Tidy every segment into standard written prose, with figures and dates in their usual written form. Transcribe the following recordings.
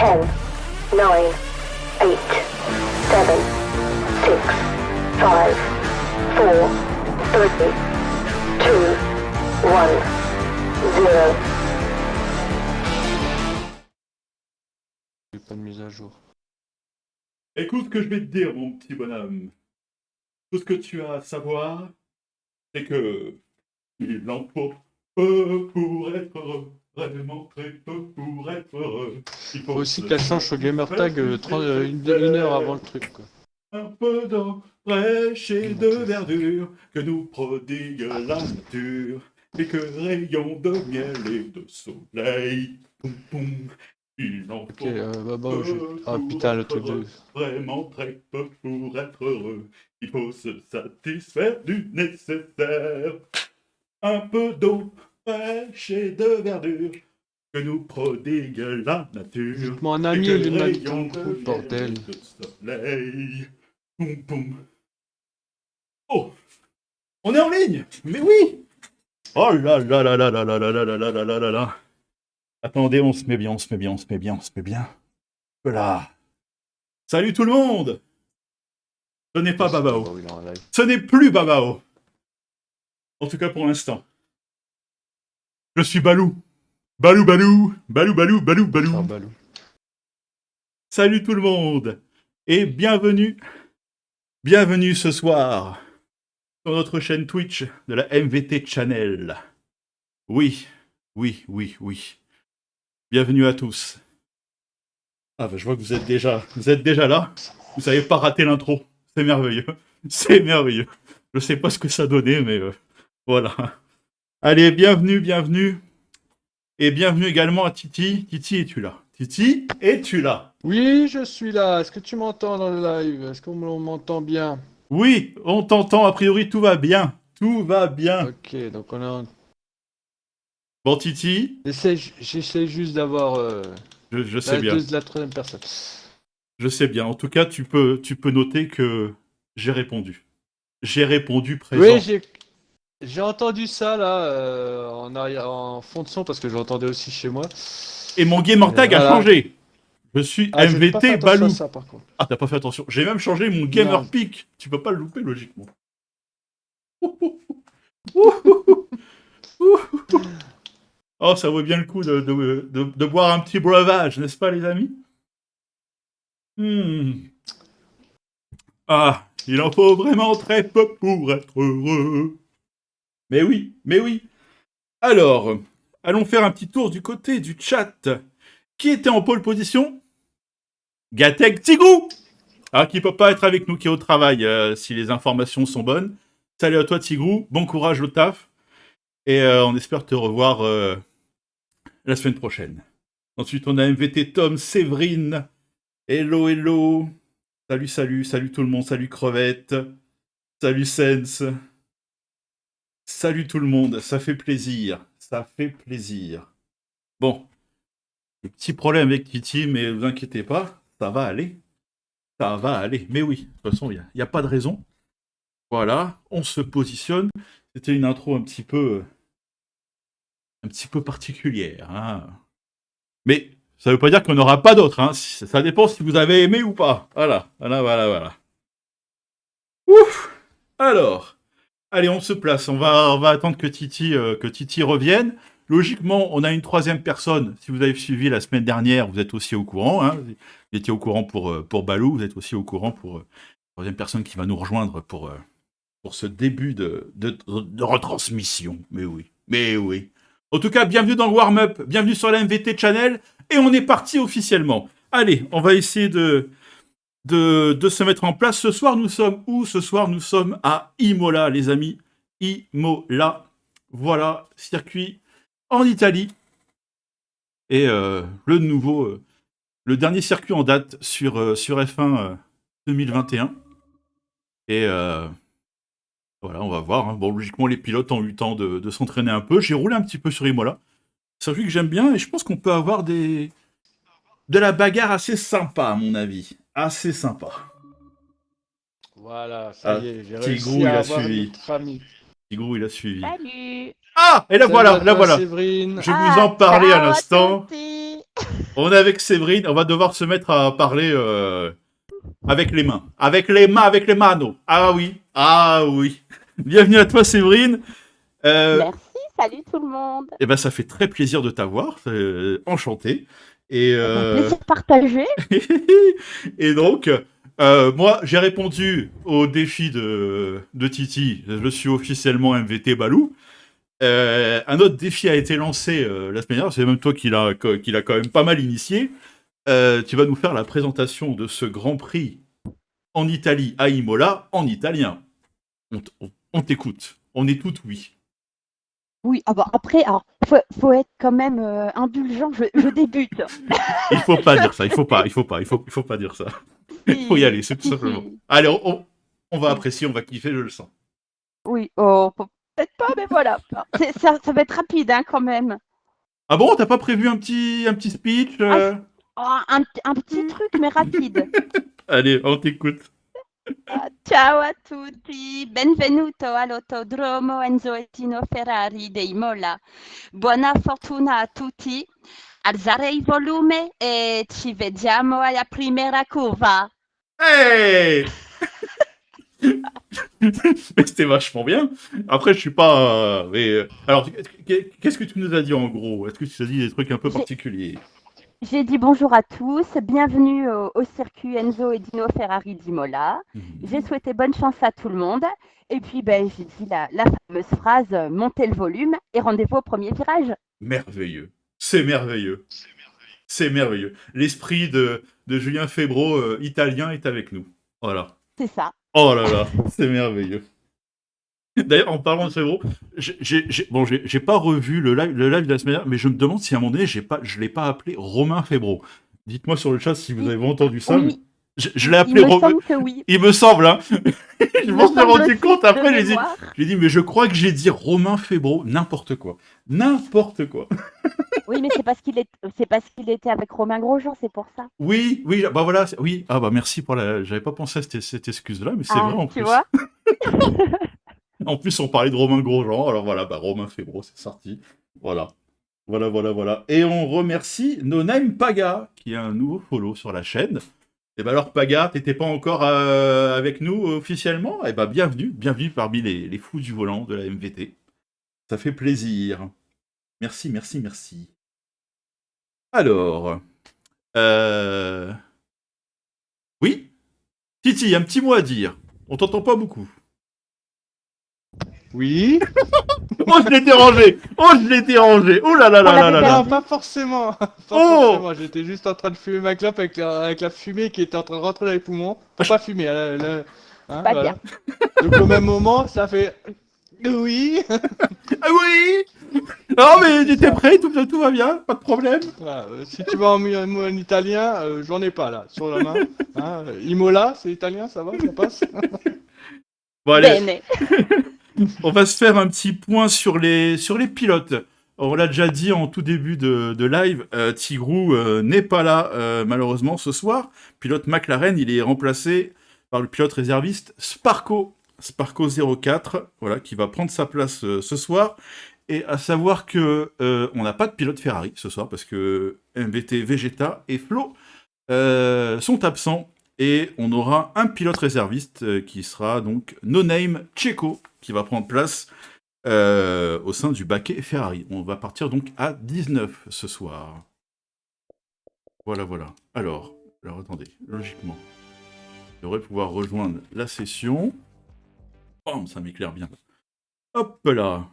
10, 9, 8, 7, 6, 5, 4, 3, 2, 1, 0. Pas de mise à jour. Écoute ce que je vais te dire, mon petit bonhomme. Tout ce que tu as à savoir, c'est que il en faut peu pour être heureux. Vraiment très peu pour être heureux. Il Faut aussi qu'elle change au gamertag une heure avant le truc, quoi. Un peu d'eau fraîche et de verdure que nous prodigue la nature. Quelques rayons de miel et de soleil. Poum, poum. Il en Ok, faut peu Ah pour putain, le être truc de... heureux. Vraiment très peu pour être heureux. Il faut se satisfaire du nécessaire. un peu d'eau fraîche et de verdure que nous prodigue la nature. Juste mon Et ami que au les lieu de rayons mettre un coup de bordel. de soleil. Poum, poum. Oh, on est en ligne. Mais oui. Oh là là là là là là là là là là là là là là. Attendez, on se met bien, on se met bien, on se met bien, on se met bien. Voilà. Salut tout le monde. Ce n'est pas Babao. Oh, il est en live. Ce n'est plus Babao. En tout cas pour l'instant. Je suis Balou. Balou, Balou. Balou, Balou, Balou, Balou. Faire Balou. Salut tout le monde. Et bienvenue. Bienvenue ce soir sur notre chaîne Twitch de la MVT Channel. Oui, oui, oui, oui. Bienvenue à tous. Ah bah je vois que vous êtes déjà là. Vous n'avez pas raté l'intro. C'est merveilleux. C'est merveilleux. Je sais pas ce que ça donnait, mais voilà. Allez, bienvenue, bienvenue. Et bienvenue également à Titi. Titi, es-tu là? Titi, es-tu là? Oui, je suis là. Est-ce que tu m'entends dans le live? Est-ce qu'on m'entend bien? Oui, on t'entend. A priori, tout va bien. Tout va bien. Ok, donc on est en... Bon, Titi, J'essaie juste d'avoir je sais bien. la troisième personne. Je sais bien. En tout cas, tu peux noter que j'ai répondu. J'ai répondu présent. Oui, j'ai entendu ça là en fond de son parce que j'entendais aussi chez moi. Et mon gamer tag a Voilà. changé. Je suis Ah, j'ai pas fait MVT attention Balou. à ça par contre. Ah, t'as pas fait attention. J'ai même changé mon gamer Non. pick. Tu peux pas le louper logiquement. Oh, ça vaut bien le coup de boire un petit breuvage, n'est-ce pas, les amis? Ah, il en faut vraiment très peu pour être heureux. Mais oui, mais oui. Alors, allons faire un petit tour du côté du chat. Qui était en pole position? Gatek Tigrou, qui peut pas être avec nous, qui est au travail, si les informations sont bonnes. Salut à toi, Tigrou. Bon courage au taf. Et on espère te revoir la semaine prochaine. Ensuite, on a MVT Tom, Séverine. Hello, hello. Salut, salut, salut tout le monde. Salut Crevette. Salut Sense. Salut tout le monde. Ça fait plaisir. Ça fait plaisir. Bon. Petit problème avec Kitty, mais vous inquiétez pas. Ça va aller. Ça va aller. Mais oui, de toute façon, il n'y a pas de raison. Voilà. On se positionne. C'était une intro un petit peu particulière. Hein. Mais ça ne veut pas dire qu'on n'aura pas d'autres. Hein. Ça dépend si vous avez aimé ou pas. Voilà. Ouf. Alors, allez, on se place. On va attendre que Titi revienne. Logiquement, on a une troisième personne. Si vous avez suivi la semaine dernière, vous êtes aussi au courant. Hein. Vous étiez au courant pour Balou. Vous êtes aussi au courant pour la troisième personne qui va nous rejoindre pour ce début de retransmission. Mais oui. En tout cas, bienvenue dans le warm-up. Bienvenue sur la MVT Channel. Et on est parti officiellement. Allez, on va essayer de se mettre en place. Ce soir, nous sommes où? Ce soir, nous sommes à Imola, les amis. Imola. Voilà, circuit en Italie. Et le dernier circuit en date sur F1 2021. Et voilà, on va voir. Hein. Bon, logiquement, les pilotes ont eu le temps de s'entraîner un peu. J'ai roulé un petit peu sur Imola. C'est un circuit que j'aime bien et je pense qu'on peut avoir de la bagarre assez sympa, à mon avis. Assez sympa. Voilà, ça y est, j'ai Tigrou, réussi il à a avoir suivi. notre ami. Tigrou, il a suivi. Salut. Ah, et la voilà. Séverine. Je vous en parlais à l'instant. Tutti. On est avec Séverine, on va devoir se mettre à parler avec les mains. Avec les manos. Ah oui. Bienvenue à toi, Séverine. Merci, salut tout le monde. Eh ben, ça fait très plaisir de t'avoir. Enchanté. Et, Plaisir partagé. et donc, moi, j'ai répondu au défi de Titi. Je suis officiellement MVT Balou. Un autre défi a été lancé la semaine dernière. C'est même toi qui l'a quand même pas mal initié. Tu vas nous faire la présentation de ce Grand Prix en Italie, à Imola, en italien. On t'écoute. On est toutes oui. Oui, après, alors, faut être quand même indulgent, je débute. Il faut pas dire ça. Il faut pas dire ça. Il faut y aller, c'est tout simplement. Allez, on va apprécier, on va kiffer, je le sens. Oui, peut-être pas, mais voilà. Ça va être rapide hein, quand même. Ah bon, t'as pas prévu un petit speech Oh, un petit truc, mais rapide. Allez, on t'écoute. Ciao a tutti, benvenuto all'autodromo Enzo e Tino Ferrari di Imola. Buona fortuna a tutti. Alzare il volume e ci vediamo alla primera curva. Hey. Mais c'était vachement bien. Après, je suis pas. Alors, qu'est-ce que tu nous as dit en gros? Est-ce que tu nous as dit des trucs un peu J'ai particuliers? j'ai dit bonjour à tous, bienvenue au circuit Enzo et Dino Ferrari d'Imola. J'ai Mhm. souhaité bonne chance à tout le monde. Et puis, ben, j'ai dit la fameuse phrase montez le volume et rendez-vous au premier virage. Merveilleux. C'est merveilleux. C'est merveilleux. L'esprit de Julien Febro, italien, est avec nous. Voilà. C'est ça. Oh là là, c'est merveilleux. D'ailleurs, en parlant de Febro, j'ai pas revu le live de la semaine dernière, mais je me demande si à un moment donné, je l'ai pas appelé Romain Febro. Dites-moi sur le chat si vous Oui, avez entendu ça. Mais oui, je l'ai il appelé me Romain. semble que oui. Il me semble, hein. Je Il me m'en suis semble rendu aussi compte de après, mémoire. j'ai dit, mais je crois que j'ai dit Romain Febro. N'importe quoi. N'importe quoi. Oui, mais c'est parce qu'il était avec Romain Grosjean, c'est pour ça. Oui, oui, bah voilà, oui. Ah bah merci pour la. J'avais pas pensé à cette excuse-là, mais c'est vrai Ah, en tu plus. vois? En plus, on parlait de Romain Grosjean, alors voilà, bah Romain Febro, c'est sorti. Voilà. Voilà, voilà, voilà. Et on remercie Nonaim Paga, qui a un nouveau follow sur la chaîne. Et bah alors, Paga, t'étais pas encore avec nous officiellement? Et bah bienvenue, bienvenue parmi les fous du volant de la MVT. Ça fait plaisir. Merci, merci, merci. Alors, euh... oui, Titi, un petit mot à dire. On t'entend pas beaucoup. Oui. Oh, je l'ai dérangé. Oh, je l'ai dérangé. Oh là là On là là l'avait là Non, là. perdu. pas forcément. Pas Oh. forcément. J'étais juste en train de fumer ma clope avec la fumée qui était en train de rentrer dans les poumons. Faut pas fumer. Hein, Pas bien. voilà. Donc au même moment, ça fait. Oui. Ah oui. Non, mais C'est j'étais ça. prêt, tout va bien, pas de problème. Voilà, si tu vas un mot en italien, j'en ai pas là, sur la main. Hein, Imola, c'est italien, ça va, ça passe. Bon, allez, Bene. on va se faire un petit point sur les pilotes. On l'a déjà dit en tout début de live, Tigrou n'est pas là malheureusement ce soir. Pilote McLaren, il est remplacé par le pilote réserviste Sparco 04, voilà, qui va prendre sa place ce soir. Et à savoir que on n'a pas de pilote Ferrari ce soir parce que MVT, Vegeta et Flo sont absents. Et on aura un pilote réserviste qui sera donc No Name Checo qui va prendre place au sein du baquet Ferrari. On va partir donc à 19 ce soir. Voilà, voilà. Alors attendez, logiquement, je devrais pouvoir rejoindre la session. Bam, ça m'éclaire bien. Hop là.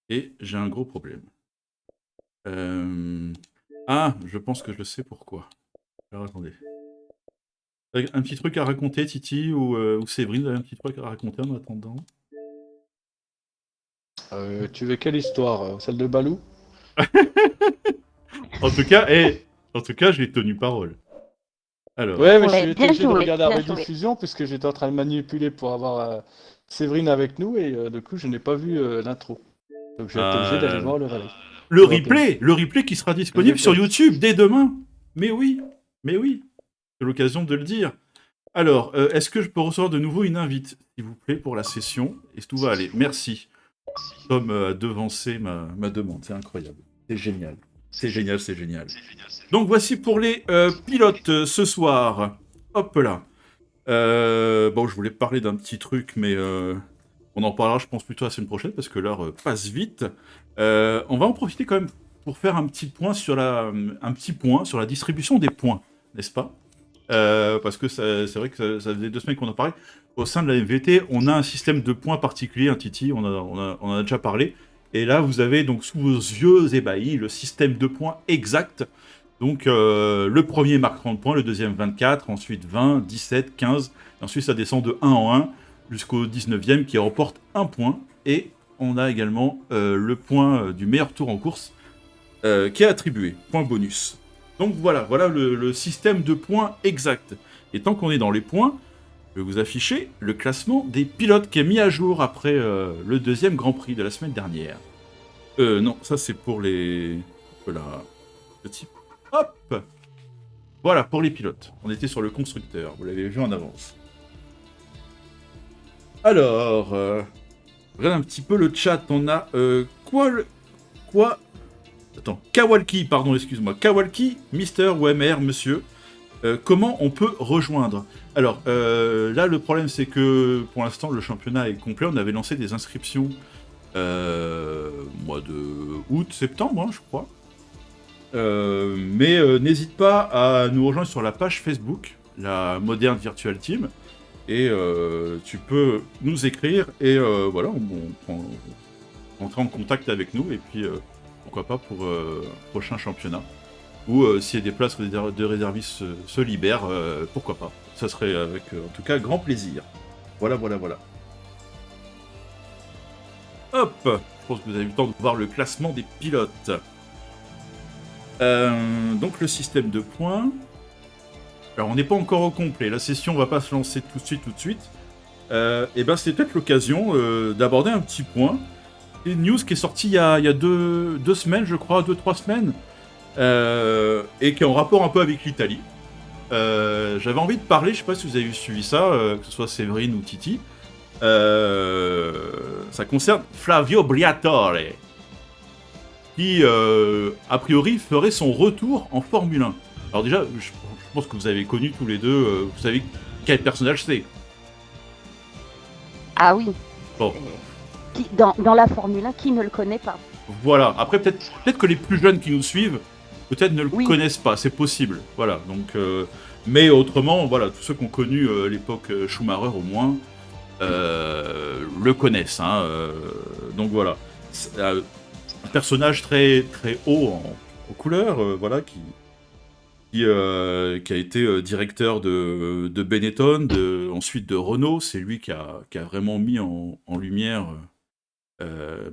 Et j'ai un gros problème. Ah, je pense que je sais pourquoi. Alors attendez. Un petit truc à raconter, Titi, ou Séverine, vous avez un petit truc à raconter en attendant? Tu veux quelle histoire? Celle de Balou? En tout cas, j'ai tenu parole. Alors, Ouais, mais Ouais, j'étais bien obligé de joué, regarder la bien joué. rediffusion puisque j'étais en train de manipuler pour avoir Séverine avec nous et du coup je n'ai pas vu l'intro. Donc j'ai été obligé d'aller voir le relais. le replay qui sera Le disponible sur replay. YouTube dès demain. Mais oui, c'est l'occasion de le dire. Alors, est-ce que je peux recevoir de nouveau une invite, s'il vous plaît, pour la session? Et tout va aller. Merci. Tom a devancé ma demande. C'est incroyable. C'est génial. C'est génial, c'est génial. Donc voici pour les pilotes ce soir. Hop là. Bon, je voulais parler d'un petit truc, mais on en parlera, je pense, plutôt la semaine prochaine, parce que l'heure passe vite. On va en profiter quand même pour faire un petit point sur la distribution des points, n'est-ce pas? Parce que c'est vrai que ça faisait 2 semaines qu'on en parlait. Au sein de la MVT, on a un système de points particulier, un Titi, on en a déjà parlé. Et là, vous avez donc sous vos yeux ébahis le système de points exact. Donc le premier marque 30 points, le deuxième 24, ensuite 20, 17, 15. Et ensuite, ça descend de 1 en 1 jusqu'au 19e qui remporte 1 point. Et on a également le point du meilleur tour en course qui est attribué, point bonus. Donc voilà le système de points exact. Et tant qu'on est dans les points, je vais vous afficher le classement des pilotes qui est mis à jour après le deuxième Grand Prix de la semaine dernière. Non, ça c'est pour les... Voilà. Le type. Hop! Voilà, pour les pilotes. On était sur le constructeur, vous l'avez vu en avance. Alors, regarde un petit peu le chat. On a quoi? Attends, Kawalki, pardon, excuse-moi. Kawalki, Mister ou MR, monsieur. Comment on peut rejoindre? Alors, là, le problème, c'est que pour l'instant, le championnat est complet. On avait lancé des inscriptions mois de août, septembre, je crois. Mais n'hésite pas à nous rejoindre sur la page Facebook, la Modern Virtual Team. Et tu peux nous écrire et voilà, on entrer en contact avec nous et puis pourquoi pas pour un prochain championnat. Ou s'il y a des places de réservistes se libèrent, pourquoi pas. Ça serait avec en tout cas grand plaisir. Voilà. Hop! Je pense que vous avez eu le temps de voir le classement des pilotes. Donc le système de points. Alors on n'est pas encore au complet, la session va pas se lancer tout de suite. Et ben c'est peut-être l'occasion d'aborder un petit point. C'est une news qui est sortie il y a 2 semaines, je crois, 2-3 semaines, et qui est en rapport un peu avec l'Italie. J'avais envie de parler, je sais pas si vous avez suivi ça, que ce soit Séverine ou Titi. Ça concerne Flavio Briatore, qui a priori ferait son retour en Formule 1. Alors déjà, je pense que vous avez connu tous les deux, vous savez quel personnage c'est. Ah oui. Bon. Dans la Formule 1, qui ne le connaît pas? Voilà, après peut-être que les plus jeunes qui nous suivent, peut-être ne le connaissent pas, c'est possible. Voilà, donc... mais autrement, voilà, tous ceux qui ont connu l'époque Schumacher au moins, le connaissent. Hein, donc voilà. Un personnage très, très haut en couleur, voilà, qui a été directeur de Benetton, ensuite de Renault. C'est lui qui a vraiment mis en lumière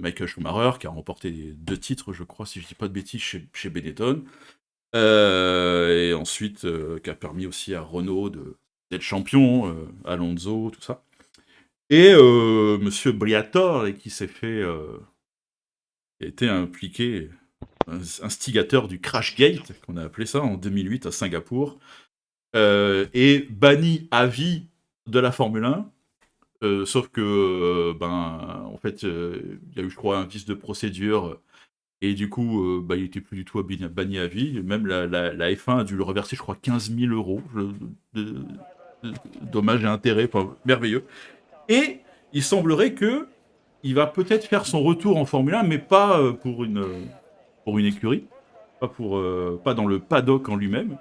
Michael Schumacher, qui a remporté 2 titres, je crois, si je dis pas de bêtises, chez Benetton. Et ensuite, qui a permis aussi à Renault d'être champion, Alonso, tout ça. Et Monsieur Briatore, qui s'est fait... qui a été impliqué... instigateur du Crashgate, qu'on a appelé ça, en 2008 à Singapour, et banni à vie de la Formule 1, sauf que, en fait, il y a eu, je crois, un vice de procédure, et du coup, il n'était plus du tout banni à vie, même la F1 a dû le reverser, je crois, 15 000 euros, de dommages et intérêts, merveilleux. Et il semblerait que il va peut-être faire son retour en Formule 1, mais pas pour une écurie, pas dans le paddock en lui-même,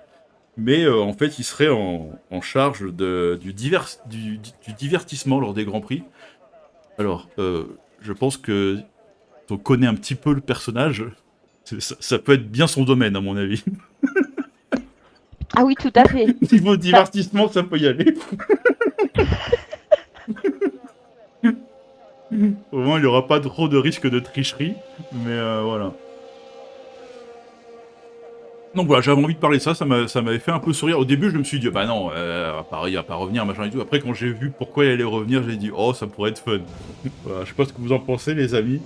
mais en fait il serait en charge du divertissement lors des Grands Prix. Alors, je pense que si on connaît un petit peu le personnage, ça peut être bien son domaine à mon avis. Ah oui, tout à fait. Niveau divertissement, ça peut y aller. Au moins, il n'y aura pas trop de risque de tricherie, mais voilà. Donc voilà, j'avais envie de parler de ça, ça m'avait fait un peu sourire. Au début, je me suis dit, bah non, pareil, il va pas revenir, machin et tout. Après, quand j'ai vu pourquoi il allait revenir, j'ai dit, oh, ça pourrait être fun. Voilà, je sais pas ce que vous en pensez, les amis.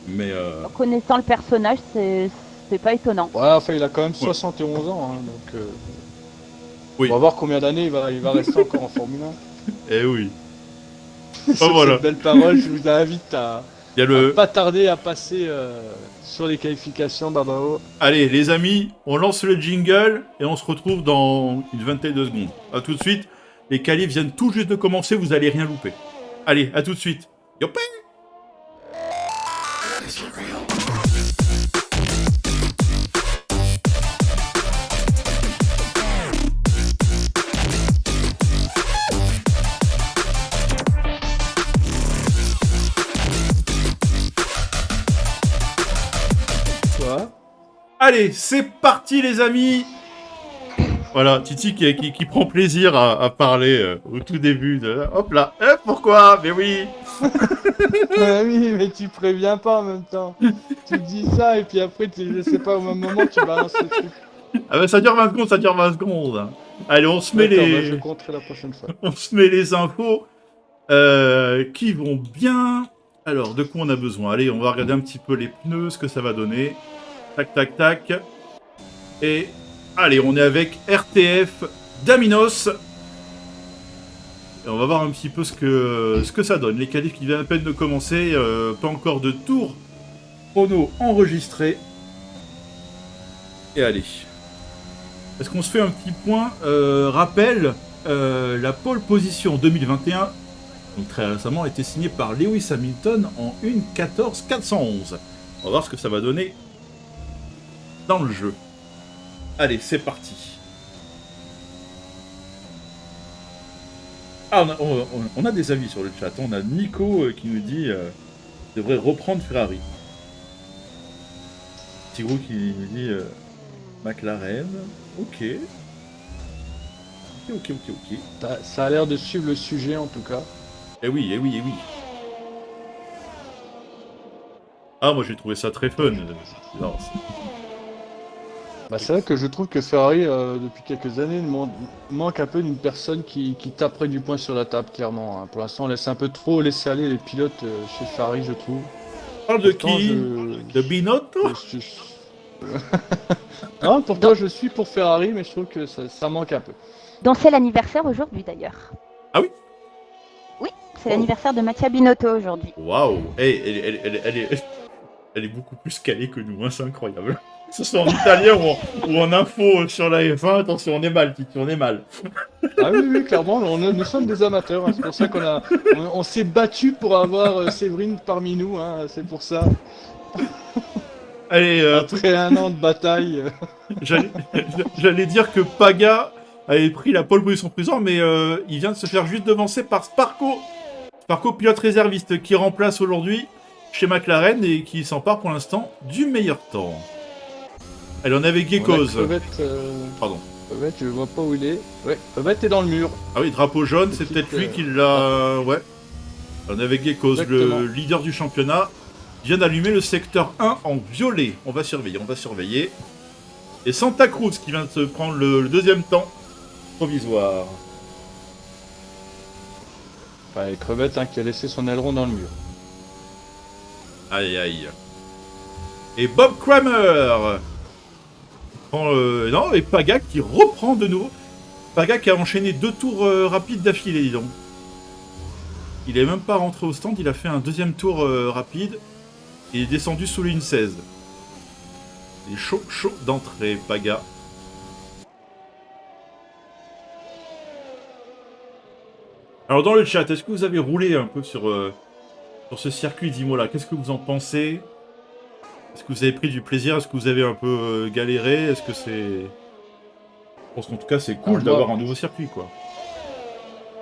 Mais En connaissant le personnage, c'est pas étonnant. Ouais, enfin, il a quand même 71 ans, hein, donc... Oui. On va voir combien d'années il va rester encore en Formule 1. Eh oui. Sur voilà. cette belle parole, je vous invite à pas tarder à passer sur les qualifications d'Abao. Allez, les amis, on lance le jingle et on se retrouve dans une vingtaine de secondes. A tout de suite. Les qualifs viennent tout juste de commencer, vous allez rien louper. Allez, à tout de suite. Yopé! Allez, c'est parti les amis. Voilà, Titi qui prend plaisir à parler au tout début. Hop là, pourquoi? Mais oui. Oui, mais tu préviens pas en même temps. Tu dis ça et puis après, je sais pas, au même moment, tu balances le truc. Ah bah ça dure 20 secondes, ça dure 20 secondes. Allez, on se met D'accord, bah, les... je compterai la prochaine fois. on se met les infos qui vont bien. Alors, de quoi on a besoin? Allez, on va regarder un petit peu les pneus, ce que ça va donner. Tac, tac, tac. Et allez, on est avec RTF Daminos. Et on va voir un petit peu ce que ça donne. Les qualifs qui viennent à peine de commencer. Pas encore de tour chrono enregistré. Et allez. Est-ce qu'on se fait un petit point rappel, la pole position 2021, donc très récemment, a été signée par Lewis Hamilton en 1:14.411. On va voir ce que ça va donner dans le jeu. Allez, c'est parti. Ah, on a des avis sur le chat. On a Nico qui nous dit devrait reprendre Ferrari. Tigro qui nous dit McLaren. Ok. Ok. Ça a l'air de suivre le sujet en tout cas. Eh oui. Ah, moi j'ai trouvé ça très fun. Non, Bah, c'est vrai que je trouve que Ferrari, depuis quelques années, manque un peu d'une personne qui taperait du poing sur la table, clairement. Hein. Pour l'instant, on laisse un peu trop laisser aller les pilotes chez Ferrari, je trouve. parle de Pourtant, qui De Binotto Non, pourtant, je suis pour Ferrari, mais je trouve que ça manque un peu. Dont c'est l'anniversaire aujourd'hui d'ailleurs. Ah oui Oui, c'est Oh. l'anniversaire de Mattia Binotto aujourd'hui. Waouh. Elle est beaucoup plus calée que nous, hein, c'est incroyable. Que ce soit en italien ou en info sur la F1, attention, on est mal, Titi, on est mal. Ah oui, clairement, nous sommes des amateurs. Hein. C'est pour ça on s'est battu pour avoir Séverine parmi nous. Hein. C'est pour ça. Allez, Après un an de bataille. j'allais dire que Paga avait pris la pole position présent, mais il vient de se faire juste devancer par Sparco. Sparco, pilote réserviste, qui remplace aujourd'hui chez McLaren et qui s'empare pour l'instant du meilleur temps. Allez, on avait Gekos. Pardon. Crevette, je vois pas où il est. Ouais, Crevette est dans le mur. Ah oui, drapeau jaune, c'est Petite, peut-être lui qui l'a... Ouais. On avait Gekos, Exactement. le leader du championnat. Il vient d'allumer le secteur 1 en violet. On va surveiller. Et Santa Cruz qui vient de se prendre le deuxième temps provisoire. Ouais, Crevette qui a laissé son aileron dans le mur. Aïe. Et Bob Kramer non, et Paga qui reprend de nouveau. Paga qui a enchaîné 2 tours rapides d'affilée, dis donc. Il est même pas rentré au stand, il a fait un deuxième tour rapide. Il est descendu sous les 1:16. Il est chaud d'entrée, Paga. Alors dans le chat, est-ce que vous avez roulé un peu sur ce circuit d'Imola? Qu'est-ce que vous en pensez? Est-ce que vous avez pris du plaisir? Est-ce que vous avez un peu galéré? Est-ce que c'est... Je pense qu'en tout cas c'est cool d'avoir un nouveau circuit, quoi.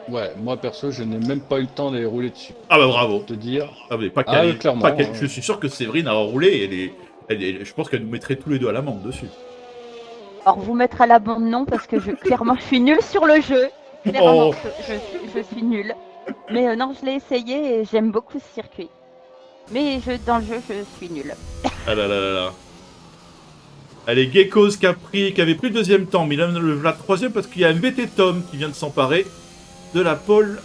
Ouais, moi perso, je n'ai même pas eu le temps d'aller rouler dessus. Ah bah bravo. Pour te dire. Ah mais pas calé. clairement. Pas calé. Je suis sûr que Séverine a roulé et je pense qu'elle nous mettrait tous les deux à l'amende dessus. Alors vous mettre à l'abandon non parce que clairement je suis nulle sur le jeu. Clairement, Oh. je suis nulle. Mais non, je l'ai essayé et j'aime beaucoup ce circuit. Mais dans le jeu, je suis nulle. Ah là. Allez, Gekos qui avait pris le deuxième temps, mais il a la troisième parce qu'il y a MBT Tom qui vient de s'emparer de la pole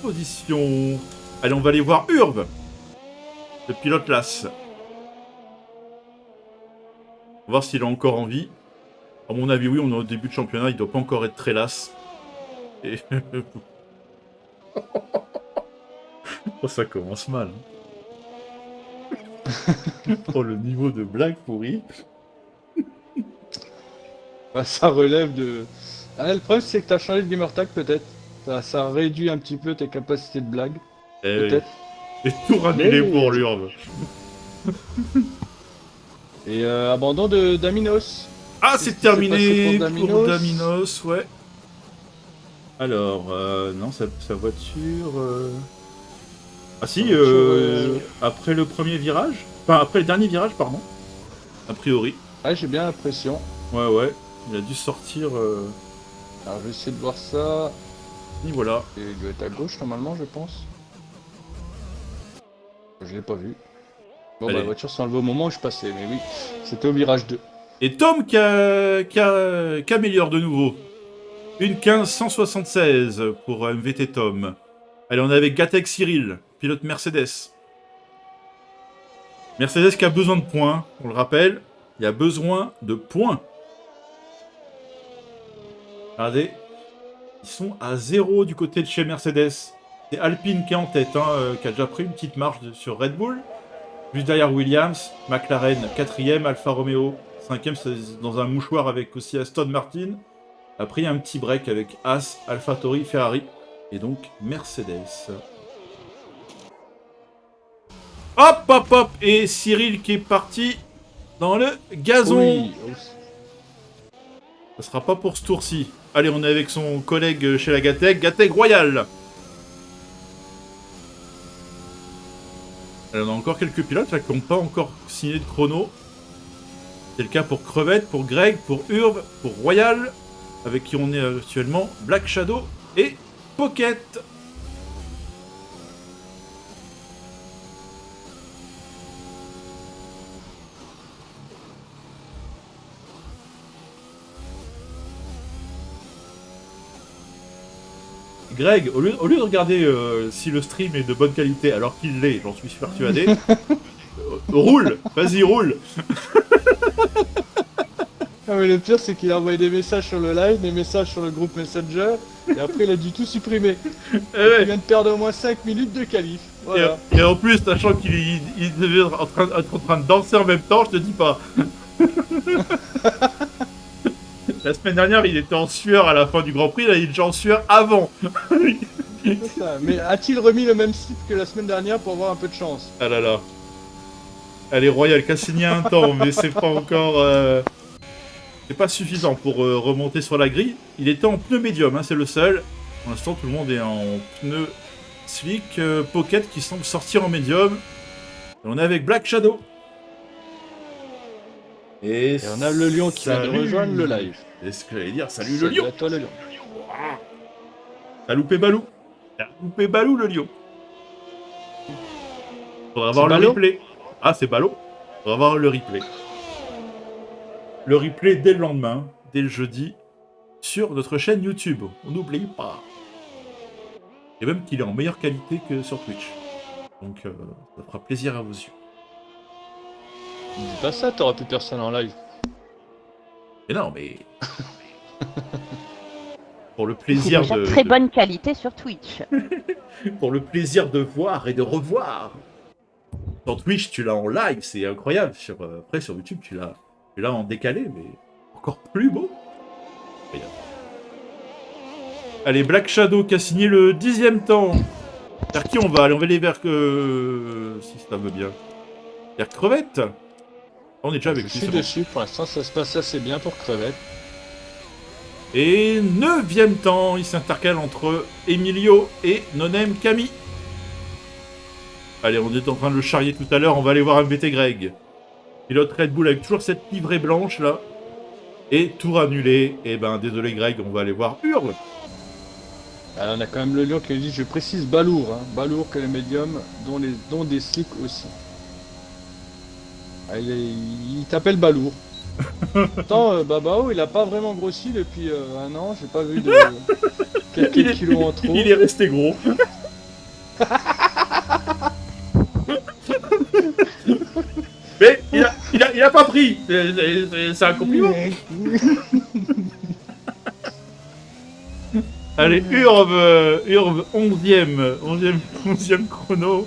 position. Allez, on va aller voir Urb, le pilote LAS. On va voir s'il a encore envie. À mon avis, oui, on est au début de championnat, il doit pas encore être très las. Et... oh, ça commence mal. Oh, le niveau de blague pourri. Bah, ça relève de... Ah, le problème, c'est que t'as changé de gamertag, peut-être. Ça réduit un petit peu tes capacités de blague. Peut-être. Et tout annulé Mais- pour l'Urbe. Et abandon d'Aminos. Ah, Qu'est-ce c'est qui s'est terminé passé pour pour Daminos Daminos, ouais. Alors, non, sa voiture... Ah si, après le premier virage. Enfin, après le dernier virage, pardon. A priori. Ouais, j'ai bien l'impression. Ouais. Il a dû sortir... Alors, je vais essayer de voir ça. Et voilà. Et il doit être à gauche, normalement, je pense. Je l'ai pas vu. Bon, Allez. bah, la voiture s'est enlevée au moment où je passais, mais oui. C'était au virage 2. Et Tom qui améliore de nouveau. Une 15-176 pour MVT Tom. Allez, on est avec Gatek Cyril, pilote Mercedes. Mercedes qui a besoin de points, on le rappelle. Il y a besoin de points. Regardez, ils sont à 0 du côté de chez Mercedes. C'est Alpine qui est en tête, qui a déjà pris une petite marche sur Red Bull. Juste derrière Williams, McLaren 4ème, Alfa Romeo 5ème, c'est dans un mouchoir avec aussi Aston Martin. Après, il y a un petit break avec As, AlphaTauri, Ferrari et donc Mercedes. Hop, hop, hop. Et Cyril qui est parti dans le gazon. Oui. Ça sera pas pour ce tour-ci. Allez, on est avec son collègue chez la Gatek, Gatek Royal. Alors, on a encore quelques pilotes là, qui n'ont pas encore signé de chrono. C'est le cas pour Crevette, pour Greg, pour Urb, pour Royal, avec qui on est actuellement, Black Shadow et Pocket. Greg, au lieu de regarder si le stream est de bonne qualité, alors qu'il l'est, j'en suis persuadé, roule, vas-y, roule. Ah mais le pire c'est qu'il a envoyé des messages sur le live, des messages sur le groupe Messenger, et après il a dû tout supprimer. Il vient de perdre au moins 5 minutes de qualif. Voilà. Et en plus, sachant qu'il devait être en train de danser en même temps, je te dis pas. La semaine dernière, il était en sueur à la fin du Grand Prix, là il est déjà en sueur avant. C'est ça. Mais a-t-il remis le même site que la semaine dernière pour avoir un peu de chance? Ah là là. Allez, Royal qui a signé un temps, mais c'est pas encore... C'est pas suffisant pour remonter sur la grille. Il était en pneu médium, c'est le seul. Pour l'instant, tout le monde est en pneu slick. Pocket qui semble sortir en médium. Et on est avec Black Shadow. Et on a le lion qui vient de rejoindre le live. C'est ce que j'allais dire, salut le lion. À toi le lion. T'as loupé Balou. T'as loupé Balou le lion. Faudra voir le Ballot replay. Ah, c'est Balou. Faudra voir le replay. Le replay dès le lendemain, dès le jeudi, sur notre chaîne YouTube. On n'oublie pas. Et même qu'il est en meilleure qualité que sur Twitch. Donc ça fera plaisir à vos yeux. Dis pas ça, t'auras plus personne en live. Mais non, mais... pour le plaisir C'est déjà de... très bonne qualité sur Twitch. Pour le plaisir de voir et de revoir. Sur Twitch, tu l'as en live, c'est incroyable. Après, sur YouTube, tu l'as en décalé, mais encore plus beau. Regarde. Allez, Black Shadow qui a signé le 10e temps. Vers qui on va? Allez, on va aller vers que... Si ça veut bien. Vers Crevette. On est déjà avec Je lui. suis c'est bon. dessus, pour l'instant ça se passe assez bien pour Crevette. Et 9e temps, il s'intercale entre Emilio et Nonem Camille. Allez, on est en train de le charrier tout à l'heure, on va aller voir MVT Greg. Pilote Red Bull avec toujours cette livrée blanche là. Et tour annulé. Et ben désolé Greg, on va aller voir Hurle. Alors, on a quand même le lion qui nous dit, je précise balourd, balourd que les médiums, dont des slicks aussi. Ah, il t'appelle balourd. Pourtant, Babao, il a pas vraiment grossi depuis un an, j'ai pas vu de quelques kilos en trop. Il est resté gros. Mais il a pas pris. C'est un compliment. Allez, Urb 11e chrono.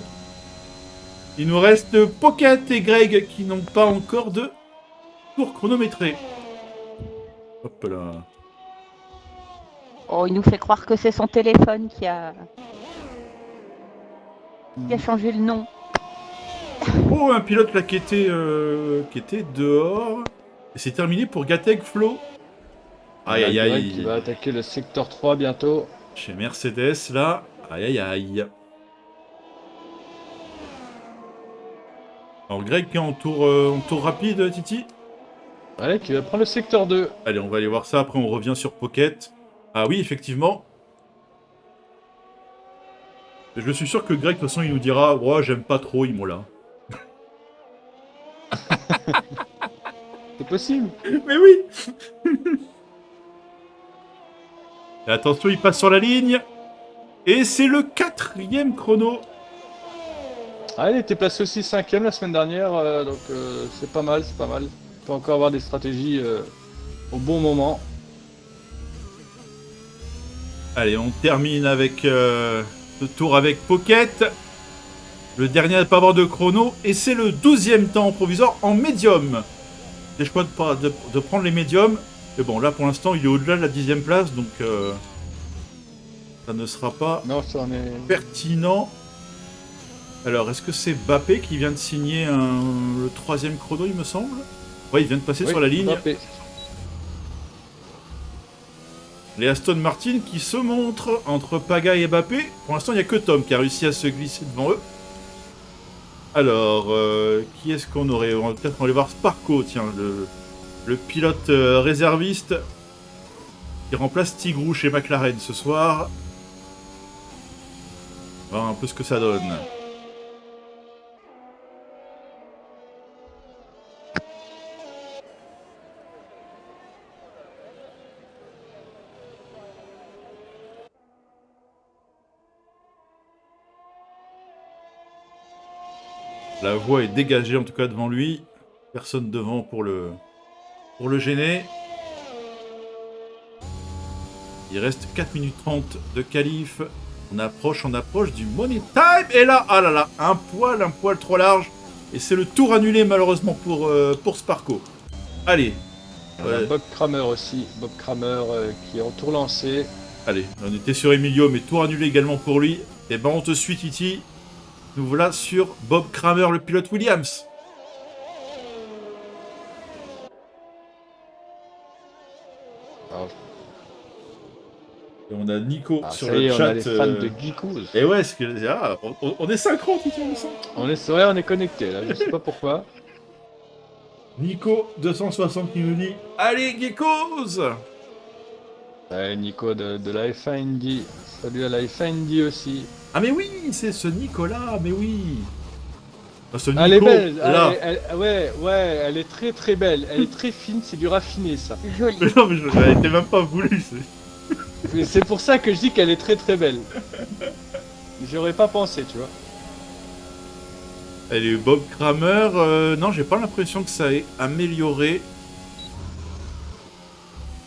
Il nous reste Pocket et Greg qui n'ont pas encore de tour chronométré. Hop là. Oh, il nous fait croire que c'est son téléphone qui a changé le nom. Oh, un pilote là qui était dehors. Et c'est terminé pour Gatek Flo. Aïe aïe aïe. Qui va attaquer le secteur 3 bientôt. Chez Mercedes là. Aïe aïe aïe. Alors Greg qui est en tour rapide, Titi. Allez, qui va prendre le secteur 2. Allez, on va aller voir ça. Après, on revient sur Pocket. Ah oui, effectivement. Je suis sûr que Greg, de toute façon, il nous dira « Ouais, j'aime pas trop Imola. » C'est possible. Mais oui. Et attention, il passe sur la ligne. Et c'est le 4e chrono. Ah, il était placé aussi 5ème la semaine dernière, donc c'est pas mal, c'est pas mal. On peut encore avoir des stratégies au bon moment. Allez, on termine avec ce tour avec Pocket. Le dernier à ne pas avoir de chrono. Et c'est le 12e temps provisoire en médium. J'ai le choix de prendre les médiums. Mais bon, là pour l'instant, il est au-delà de la 10e place. Donc ça ne sera pas Non, ça en est... pertinent. Alors, est-ce que c'est Bappé qui vient de signer le 3e chrono, il me semble? Ouais, il vient de passer Oui, sur la ligne. Mbappé. Les Aston Martin qui se montrent entre Pagaille et Bappé. Pour l'instant, il n'y a que Tom qui a réussi à se glisser devant eux. Alors, qui est-ce qu'on aurait? On va peut-être aller voir Sparko, tiens, le pilote réserviste qui remplace Tigrou chez McLaren ce soir. On va voir un peu ce que ça donne. La voie est dégagée en tout cas devant lui. Personne devant pour le gêner. Il reste 4 minutes 30 de qualif. On approche du money time. Et là, ah là là, un poil trop large. Et c'est le tour annulé malheureusement pour Sparko. Allez. On a Bob Kramer aussi. Bob Kramer qui est en tour lancé. Allez, on était sur Emilio, mais tour annulé également pour lui. Et ben on te suit Titi. Nous voilà sur Bob Kramer, le pilote Williams. Alors, Et on a Nico sur ça le y est, chat. on a les fans de Geekos. Et ouais, on est synchro, Titi, on est synchro. On est connecté là, je sais pas pourquoi. Nico 260 qui nous dit allez Geekos. Ouais, Nico de la F1 Indy. Salut à la F1 Indy aussi. Ah mais oui, c'est ce Nicolas, mais oui. Ah, ce Nico, Elle est belle, là. ouais, elle est très très belle. Elle est très fine, c'est du raffiné ça. Joli. Mais non, mais elle était même pas voulu. C'est pour ça que je dis qu'elle est très très belle. J'aurais pas pensé, tu vois. Elle est Bob Kramer. Non, j'ai pas l'impression que ça ait amélioré.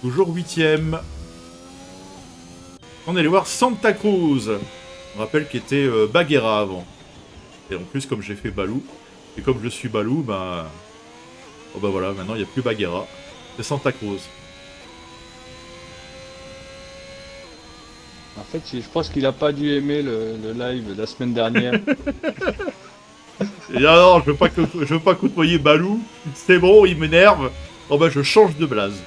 Toujours 8ème. On est allé voir Santa Cruz. On rappelle qu'il était Baguera avant. Et en plus, comme j'ai fait Balou, et comme je suis Balou, bah... Oh bah voilà, maintenant il n'y a plus Baguera. C'est Santa Cruz. En fait, je pense qu'il a pas dû aimer le live de la semaine dernière. Et non, je veux pas côtoyer Balou. C'est bon, il m'énerve. Oh bah je change de blase.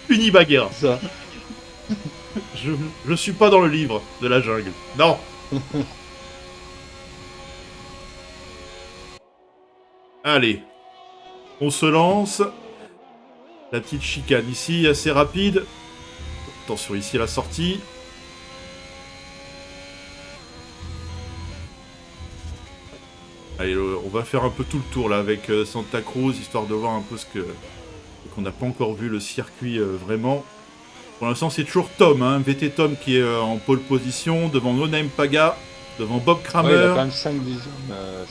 Fini Baguera. Ça. Je suis pas dans le livre de la jungle. Non. Allez. On se lance. La petite chicane ici, assez rapide. Attention ici à la sortie. Allez, on va faire un peu tout le tour là avec Santa Cruz, histoire de voir un peu qu'on n'a pas encore vu le circuit vraiment. Pour l'instant, c'est toujours Tom, hein, VT Tom qui est en pole position, devant No Name Paga, devant Bob Kramer. Ouais, il a quand même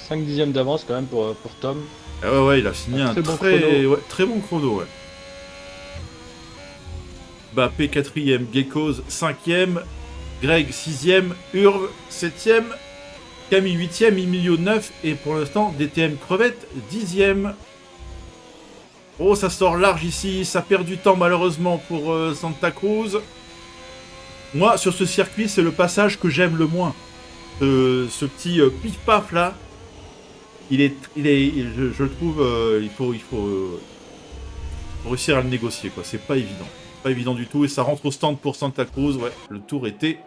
5 dixièmes d'avance quand même pour Tom. Ah ouais, il a signé un très bon chrono. Ouais. Bappé 4ème, Geckos 5ème, Greg 6ème, Urv 7ème, Camille 8ème, Emilio 9 et pour l'instant DTM Crevette 10ème. Oh, ça sort large ici, ça perd du temps malheureusement pour Santa Cruz. Moi, sur ce circuit, c'est le passage que j'aime le moins. Ce petit pif-paf là, je le trouve, il faut réussir à le négocier, quoi. C'est pas évident. Pas évident du tout, et ça rentre au stand pour Santa Cruz. Ouais, le tour était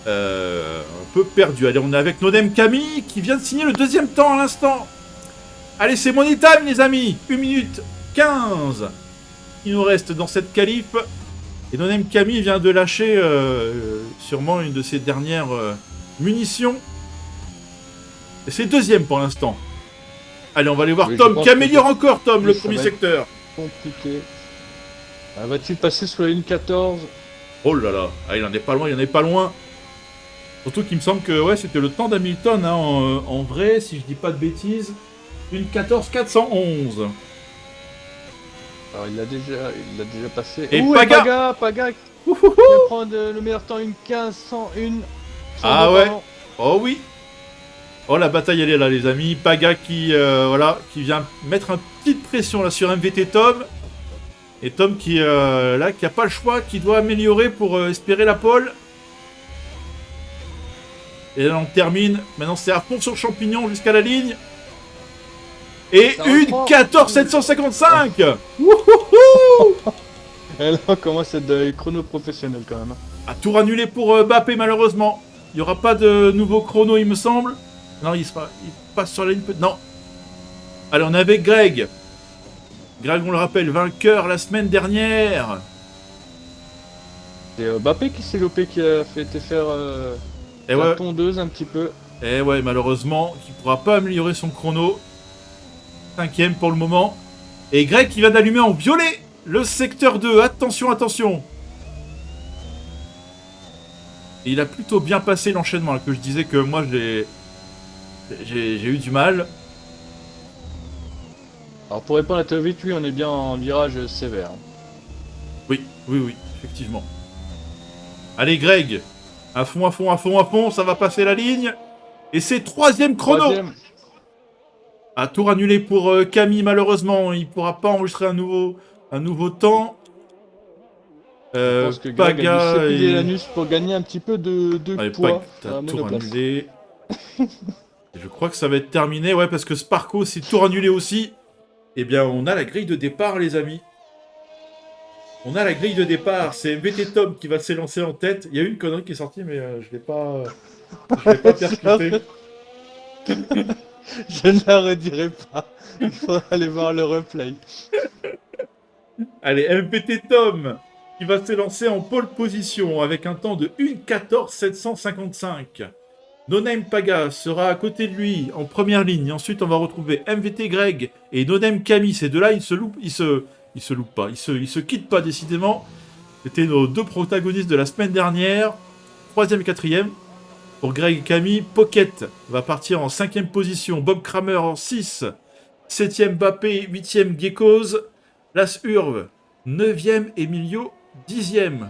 un peu perdu. Allez, on est avec Nodem Camille qui vient de signer le 2e temps à l'instant. Allez, c'est money time, les amis. 1 minute 15. Il nous reste dans cette qualif. Et Nodem Camille vient de lâcher sûrement une de ses dernières munitions. Et c'est 2e pour l'instant. Allez, on va aller voir Oui, Tom qui améliore encore, Tom, le premier secteur. compliqué. Va-t-il passer sur la ligne 14? Oh là là, ah, il en est pas loin, il en est pas loin. Surtout qu'il me semble que ouais, c'était le temps d'Hamilton, hein, en vrai, si je dis pas de bêtises. Une 14 411. Alors il l'a déjà passé. Et Ouh, Paga qui Ouhouhou. vient prendre le meilleur temps, une 15-101. Ah ouais. Oh oui. Oh la bataille elle est là les amis. Paga qui qui vient mettre une petite pression là sur MVT Tom. Et Tom qui là qui a pas le choix, qui doit améliorer pour espérer la pole. Et là on termine. Maintenant c'est à fond sur le champignon jusqu'à la ligne. Et Ça une reprend. 14 755. Wouhouhou. Et là on commence à être dans les chronos professionnels quand même. À tour annulé pour Bappé malheureusement. Il n'y aura pas de nouveau chrono il me semble. Non il passe sur la ligne. Non. Allez on est avec Greg. Greg on le rappelle vainqueur la semaine dernière. C'est Bappé qui s'est loupé, qui a été faire Et la ouais. tondeuse un petit peu. Et ouais malheureusement qui pourra pas améliorer son chrono. 5ème pour le moment. Et Greg qui vient d'allumer en violet le secteur 2. Attention, attention. Et il a plutôt bien passé l'enchaînement, là, que je disais que moi j'ai eu du mal. Alors pour répondre à ta vite, oui, on est bien en virage sévère. Oui, effectivement. Allez Greg, à fond, ça va passer la ligne. Et c'est 3ème chrono. Troisième. À tour annulé pour Camille malheureusement, il pourra pas enregistrer un nouveau temps. Je pense que Greg a dû Paga s'épiler et... l'anus pour gagner un petit peu de Allez, poids. t'as sur la tour monoplace. annulé. Je crois que ça va être terminé, ouais, parce que Sparko c'est tour annulé aussi. Eh bien, on a la grille de départ, les amis. On a la grille de départ. C'est MVT Tom qui va s'élancer en tête. Il y a eu une connerie qui est sortie, mais je l'ai pas percuté. Je ne la redirai pas. Il faudra aller voir le replay. Allez, MVT Tom qui va s'élancer en pole position avec un temps de 1:14 755. No Name Paga sera à côté de lui en première ligne. Ensuite, on va retrouver MVT Greg et No Name Camille. Ces deux-là, ils se loupent pas. Ils se quittent pas décidément. C'était nos deux protagonistes de la semaine dernière. 3ème et 4ème. Pour Greg et Camille, Pocket va partir en 5ème position. Bob Kramer en 6. 7ème Bappé, 8ème Geckos. Las Urve, 9ème Emilio, 10ème.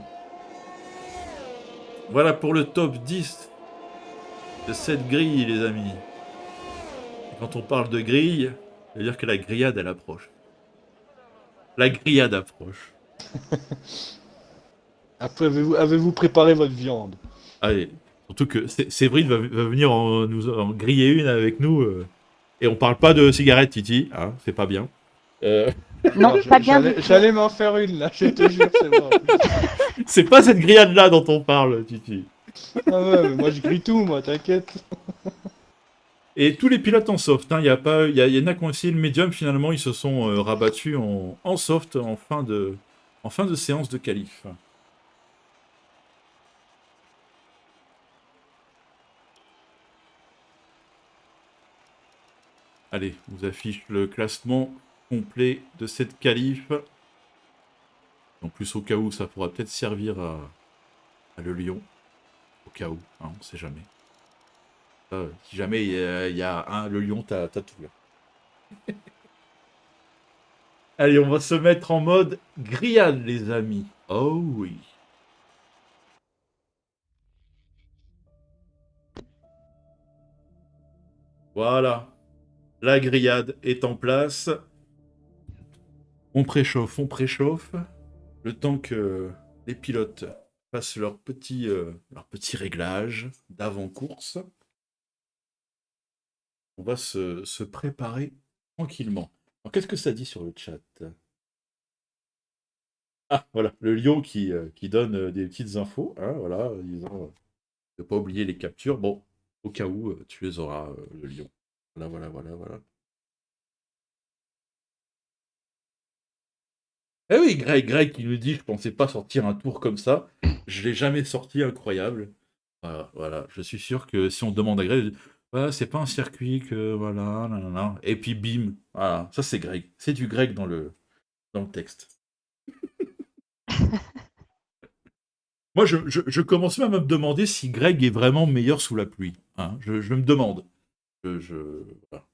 Voilà pour le top 10 de cette grille, les amis. Et quand on parle de grille, ça veut dire que la grillade, elle approche. La grillade approche. Après, avez-vous préparé votre viande? Allez, surtout que Séverine va venir nous en griller une avec nous. Et on parle pas de cigarette, Titi. Hein, c'est pas bien. Non, Alors, pas bien. J'allais m'en faire une là, je te jure, c'est bon. C'est pas cette grillade-là dont on parle, Titi. Ah ouais, mais moi je grille tout, moi, t'inquiète. Et tous les pilotes en soft, hein, y en a qui ont essayé le médium, finalement ils se sont rabattus en soft en fin de séance de qualif. Allez, on vous affiche le classement complet de cette qualif. En plus, au cas où, ça pourra peut-être servir à Le Lion. Au cas où, hein, on sait jamais. Si jamais il y a Le Lion, t'as tout là. Allez, on va se mettre en mode grillade, les amis. Oh oui. Voilà. La grillade est en place. On préchauffe. Le temps que les pilotes fassent leur petit réglage d'avant-course. On va se préparer tranquillement. Alors, qu'est-ce que ça dit sur le chat? Ah, voilà, le lion qui donne des petites infos. Hein, voilà, disant ne pas oublier les captures. Bon, au cas où, tu les auras, le lion. Voilà. Eh oui, Greg qui nous dit, je pensais pas sortir un tour comme ça. Je l'ai jamais sorti, incroyable. Voilà. Je suis sûr que si on demande à Greg, il dit, ouais, c'est pas un circuit que, voilà, nanana. Et puis bim, voilà, ça c'est Greg. C'est du Greg dans le dans le texte. Moi, je commence même à me demander si Greg est vraiment meilleur sous la pluie. Hein. Je me demande. Voilà.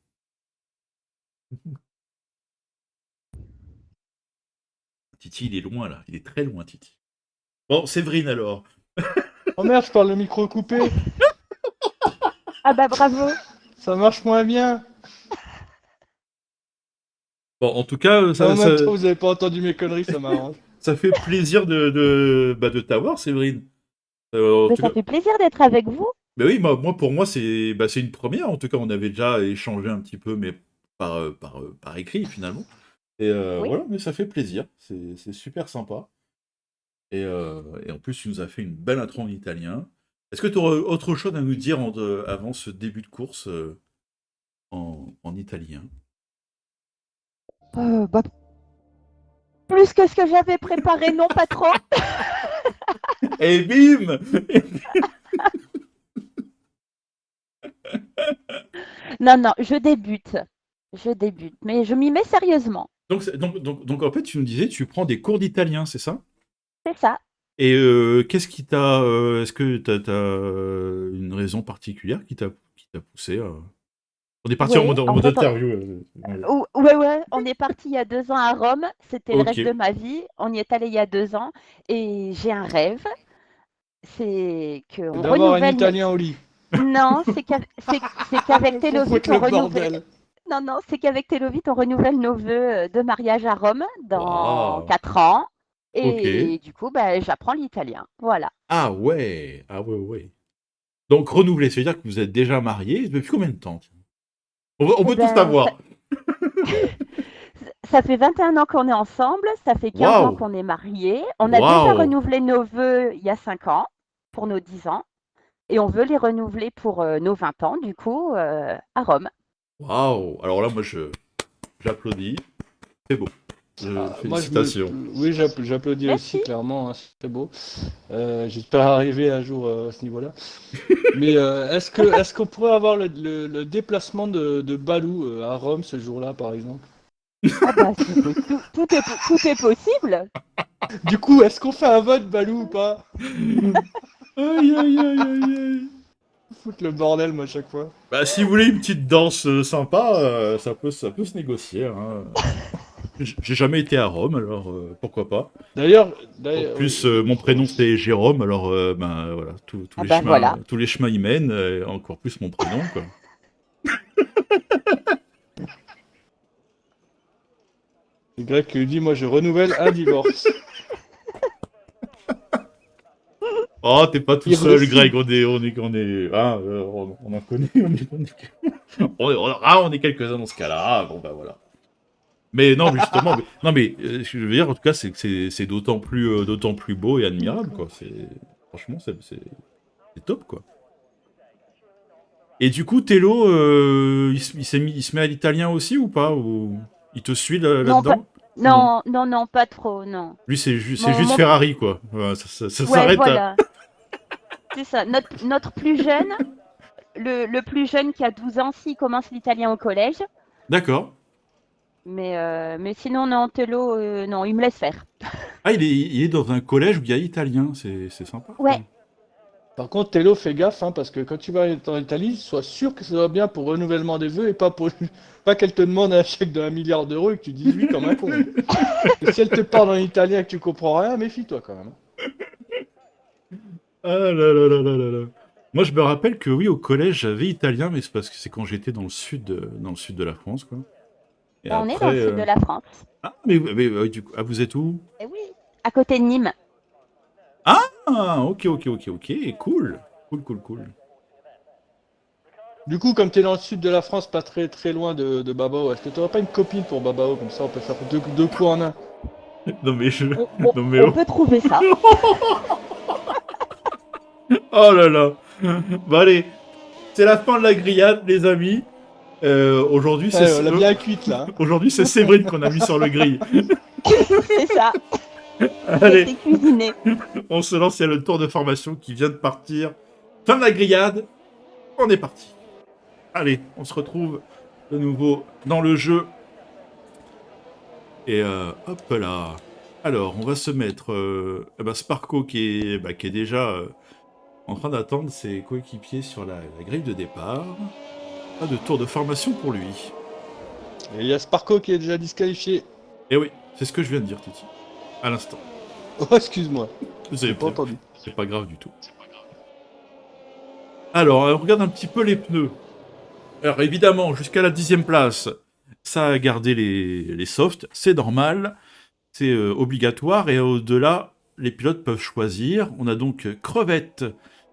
Titi, il est loin, là. Il est très loin, Titi. Bon, Séverine, alors. Oh merde, je parle le micro coupé. Ah bah bravo. Ça marche moins bien. Bon, en tout cas, En même temps, vous avez pas entendu mes conneries, ça m'arrange. ça fait plaisir de t'avoir, Séverine. En Mais tout ça cas, fait plaisir d'être avec vous. mais oui, moi, pour moi, c'est une première. En tout cas, on avait déjà échangé un petit peu, mais par écrit, finalement. Et Oui. voilà, mais ça fait plaisir. C'est super sympa. Et en plus, tu nous as fait une belle intro en italien. Est-ce que tu aurais autre chose à nous dire avant ce début de course en italien? Bah, plus que ce que j'avais préparé, non, pas trop. Et bim! Non, non, je débute. Je débute, mais je m'y mets sérieusement. Donc, en fait, tu nous disais, tu prends des cours d'italien, c'est ça? C'est ça. Et qu'est-ce qui t'a. Est-ce que t'as une raison particulière qui t'a poussé à. On est parti Oui, en en mode fait, interview. ouais, on est parti il y a 2 ans à Rome. C'était le Ok. rêve de ma vie. On y est allé il y a 2 ans. Et j'ai un rêve, c'est qu'on D'avoir un renouvelle. italien au lit. Non, c'est qu'avec Faut Telovit, foutre on le renouvelle. bordel. Non, non, c'est qu'avec Telovit, on renouvelle nos vœux de mariage à Rome dans Waouh. 4 ans. Ok. Et du coup, bah, j'apprends l'italien. Voilà. Ah ouais. Ah ouais, ouais. Donc, renouveler, ça veut dire que vous êtes déjà mariés depuis combien de temps? On Eh peut tout ben, savoir. ça fait 21 ans qu'on est ensemble, ça fait 15 ans Waouh. qu'on est mariés. On a déjà Waouh. renouvelé nos vœux il y a 5 ans pour nos 10 ans. Et on veut les renouveler pour nos 20 ans, du coup, à Rome. Waouh. Alors là, moi, j'applaudis. C'est beau. Moi, Félicitations. oui, j'applaudis aussi, Merci. clairement, hein, c'est très beau. J'espère arriver un jour à ce niveau-là. Mais est-ce qu'on pourrait avoir le déplacement de Balou à Rome ce jour-là, par exemple? Ah bah, tout est possible. Du coup, est-ce qu'on fait un vote, Balou, ou pas? Aïe, aïe, aïe, aïe, aïe. Foutre le bordel, moi, à chaque fois. Bah, si vous voulez une petite danse sympa, ça peut se négocier. Hein. J'ai jamais été à Rome, alors pourquoi pas. D'ailleurs, En plus, mon prénom c'est Jérôme, alors ben voilà, tous Ah les bah chemins, voilà. tous les chemins y mènent, encore plus mon prénom, quoi. c'est Greg qui dit, moi, je renouvelle un divorce. Oh, t'es pas tout seul, Irréversible. Greg. On en connaît, on est quelques-uns dans ce cas-là. Ah, bon bah voilà. Mais non, mais justement, ce que je veux dire, en tout cas, c'est que c'est d'autant plus beau et admirable, quoi. Franchement, c'est top, quoi. Et du coup, Tello, il se met à l'italien aussi ou pas? Ou il te suit Non, pas, là-dedans? Non. non, non, non, pas trop, non. Lui, c'est Mon, juste mon, Ferrari, quoi. Voilà, ça ouais, s'arrête à. voilà. C'est ça. Notre plus jeune, le plus jeune qui a 12 ans, s'il commence l'italien au collège. D'accord. Mais sinon, non, Telo, non, il me laisse faire. Ah, il est dans un collège où il y a italien. C'est sympa, Ouais, quoi. Par contre, Tello, fais gaffe, hein, parce que quand tu vas en Italie, sois sûr que ça va bien pour renouvellement des vœux et pas qu'elle te demande un chèque de 1 milliard d'euros et que tu dises oui comme un con. Et si elle te parle en italien et que tu comprends rien, méfie-toi quand même. Ah là là là là là là. Moi, je me rappelle que oui, au collège, j'avais italien, mais c'est parce que c'est quand j'étais dans le sud de la France, quoi. Et on est dans après. le sud de la France. Ah, du coup, ah, vous êtes où? Eh oui, à côté de Nîmes. Ah, ok, ok, ok, ok, cool. Cool, cool, cool. Du coup, comme t'es dans le sud de la France, pas très très loin de Babao, est-ce que t'aurais pas une copine pour Babao? Comme ça, on peut faire deux coups en un. Non, mais je. Non, mais On oh. peut trouver ça. Oh là là. Bon, allez, c'est la fin de la grillade, les amis. Aujourd'hui, Ouais, on l'a bien cuite là. Hein. Aujourd'hui, c'est Séverine qu'on a mis sur le grill. C'est ça. Allez, C'était cuisiné. on se lance, il y a le tour de formation qui vient de partir. Fin de la grillade, on est parti. Allez, on se retrouve de nouveau dans le jeu. Et hop là. Alors, on va se mettre Sparko qui est déjà en train d'attendre ses coéquipiers sur la grille de départ. Pas de tour de formation pour lui. Et il y a Sparko qui est déjà disqualifié. Et oui, c'est ce que je viens de dire, Titi. À l'instant. Oh, excuse-moi, Vous j'ai avez pas entendu. C'est pas grave du tout. Alors, on regarde un petit peu les pneus. Alors, évidemment, jusqu'à la 10e place, ça a gardé les softs. C'est normal. C'est obligatoire. Et au-delà, les pilotes peuvent choisir. On a donc Crevette,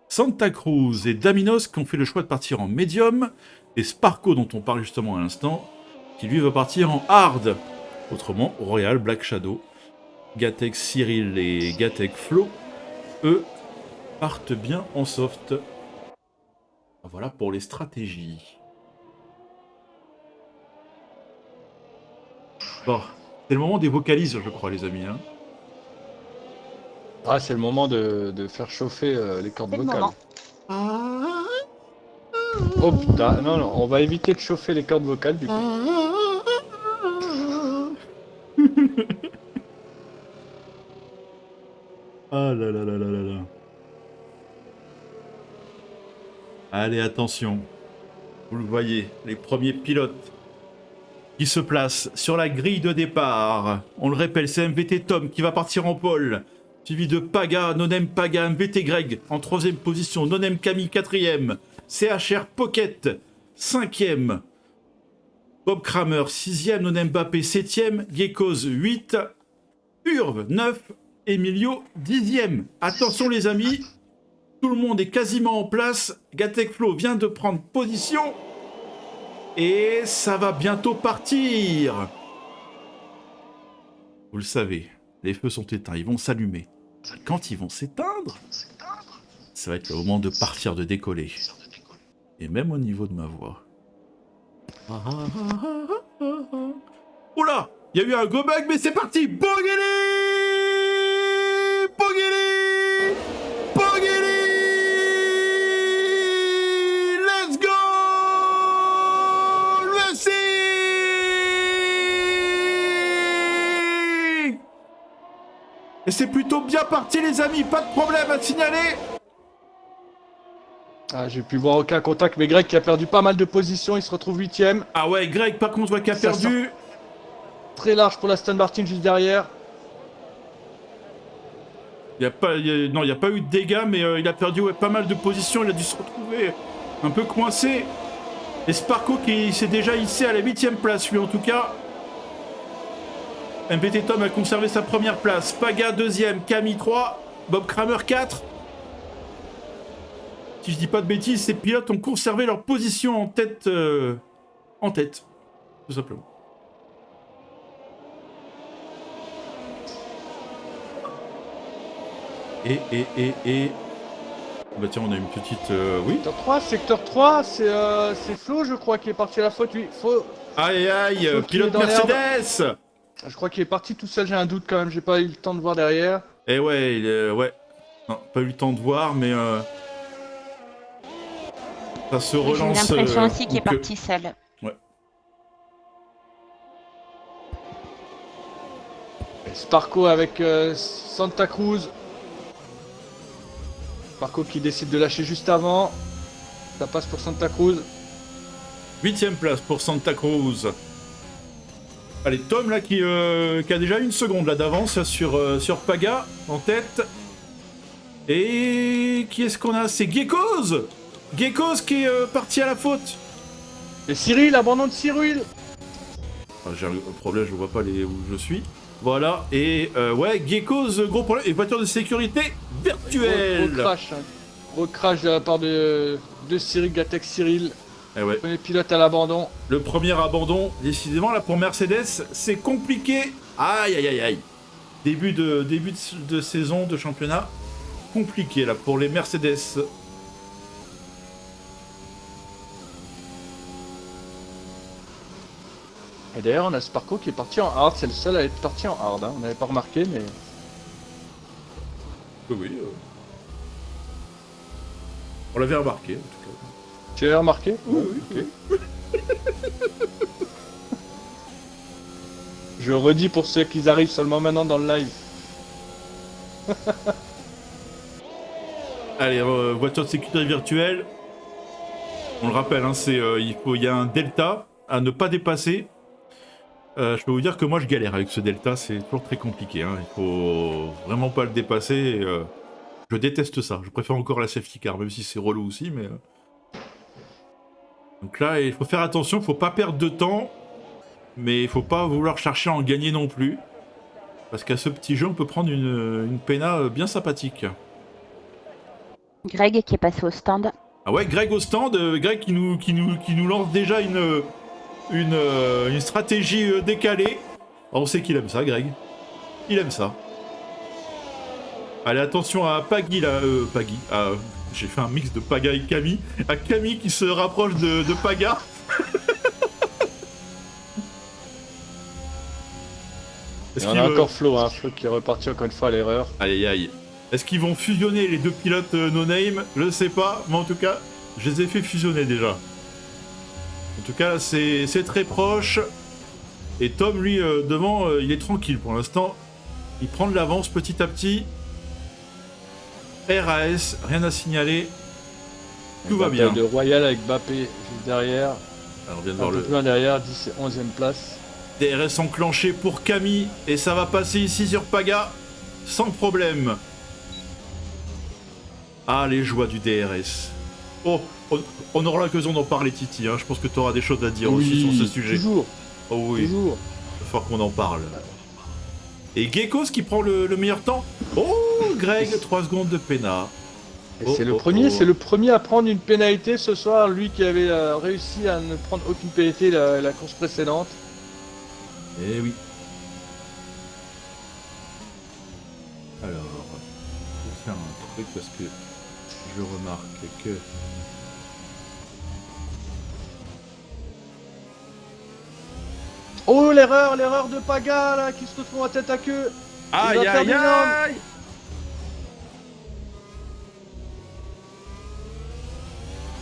Santa Cruz et Daminos qui ont fait le choix de partir en médium. Et Sparko, dont on parle justement à l'instant, qui lui va partir en hard. Autrement, Royal, Black Shadow, Gatek Cyril et Gatek Flo, eux, partent bien en soft. Voilà pour les stratégies. Bon, c'est le moment des vocalises, je crois, les amis. Hein. Ah, c'est le moment de faire chauffer les cordes C'est le vocales. moment. Oh putain, non, on va éviter de chauffer les cordes vocales du coup. Ah là là là là là là. Allez, attention. Vous le voyez, les premiers pilotes qui se placent sur la grille de départ. On le rappelle, c'est MVT Tom qui va partir en pole. Suivi de Paga, Nonem Paga, MVT Greg en 3e position. Nonem Camille 4e. CHR Pocket 5e. Bob Kramer 6e. Nonem Mbappé 7e. Gekos 8. Urve 9. Emilio 10e. Attention les amis. Tout le monde est quasiment en place. Gatek Flo vient de prendre position. Et ça va bientôt partir. Vous le savez, les feux sont éteints, ils vont s'allumer. Quand ils vont s'éteindre, ça va être le moment de partir, de décoller. Et même au niveau de ma voix. Oula, il y a eu un go bug, mais c'est parti. Bogeli, Bogeli, Bogeli. Let's go. Et c'est plutôt bien parti les amis, pas de problème à signaler. Ah, j'ai pu voir aucun contact, mais Greg qui a perdu pas mal de positions, il se retrouve 8ème. Ah ouais, Greg par contre, voit qu'il a Ça perdu. Très large pour la Aston Martin juste derrière. Il n'y a pas eu de dégâts, mais il a perdu pas mal de positions, il a dû se retrouver un peu coincé. Et Sparko qui s'est déjà hissé à la 8ème place, lui en tout cas. MVT Tom a conservé sa première place. Paga 2ème, Camille 3, Bob Kramer 4. Si je dis pas de bêtises, ces pilotes ont conservé leur position en tête, tout simplement. Et... Bah tiens, on a une petite... oui. Secteur 3, c'est Flo, je crois, qui est parti à la faute. Lui, Aïe aïe, Flo qui est pilote dans l'herbe. Mercedes. Je crois qu'il est parti tout seul, j'ai un doute quand même, j'ai pas eu le temps de voir derrière. Eh ouais, ouais. Non, pas eu le temps de voir, mais... ça se J'ai eu relance... l'impression aussi qu'il est donc, parti seul. Ouais. Et Sparko avec Santa Cruz. Sparko qui décide de lâcher juste avant. Ça passe pour Santa Cruz. 8ème place pour Santa Cruz. Allez, Tom là qui a déjà une seconde là d'avance sur Paga en tête. Et qui est-ce qu'on a? C'est Gekos. Gekos qui est parti à la faute. Et Cyril, abandon de Cyril. Ah, j'ai un problème, je vois pas où je suis. Voilà, et ouais, Gekos, gros problème. Et voiture de sécurité virtuelle. Gros crash. Hein. Gros crash de la part de Cyril, Gatek Cyril. Eh ouais. Premier pilote à l'abandon. Le premier abandon, décidément, là pour Mercedes, c'est compliqué. Aïe aïe aïe aïe. Début de saison de championnat, compliqué là pour les Mercedes. Et d'ailleurs, on a Sparko qui est parti en hard. C'est le seul à être parti en hard. Hein. On n'avait pas remarqué, mais. Oui. On l'avait remarqué en tout cas. Tu l'avais remarqué? Oui. Ok. Je redis pour ceux qui arrivent seulement maintenant dans le live. Allez, voiture de sécurité virtuelle. On le rappelle, hein, il y a un delta à ne pas dépasser. Je peux vous dire que moi je galère avec ce delta, c'est toujours très compliqué. Hein. Il faut vraiment pas le dépasser. Je déteste ça. Je préfère encore la safety car, même si c'est relou aussi. Mais donc là, il faut faire attention, il faut pas perdre de temps, mais il faut pas vouloir chercher à en gagner non plus, parce qu'à ce petit jeu, on peut prendre une péna bien sympathique. Greg qui est passé au stand. Ah ouais, Greg au stand, Greg qui nous lance déjà une stratégie décalée. Oh, on sait qu'il aime ça, Greg. Il aime ça. Allez, attention à Paggy là, Paggy. J'ai fait un mix de Paga et Camille. À Camille qui se rapproche de Paga. Il y en a encore Flo, hein, Flo qui est reparti encore une fois à l'erreur. Aïe aïe. Est-ce qu'ils vont fusionner les deux pilotes no-name? Je sais pas, mais en tout cas, je les ai fait fusionner déjà. En tout cas, c'est très proche. Et Tom, lui, devant, il est tranquille pour l'instant. Il prend de l'avance petit à petit. RAS, rien à signaler. Tout va bien. De Royal avec Bappé juste derrière. Alors, on vient de Un voir peu le plus loin derrière, 10 et 11e place. DRS enclenché pour Camille. Et ça va passer ici sur Paga. Sans problème. Ah, les joies du DRS. Oh, on aura l'occasion d'en parler, Titi. Hein. Je pense que tu auras des choses à dire aussi sur ce sujet. Toujours. Oh oui. Toujours. Il va falloir qu'on en parle. Et Geckos qui prend le meilleur temps. Oh, Greg, 3 secondes de pénal. C'est le premier à prendre une pénalité ce soir, lui qui avait réussi à ne prendre aucune pénalité la course précédente. Eh oui. Alors, je vais faire un truc parce que je remarque que... Oh, l'erreur de Paga là qui se retrouve à tête à queue. Aïe Il va faire aïe des normes. aïe.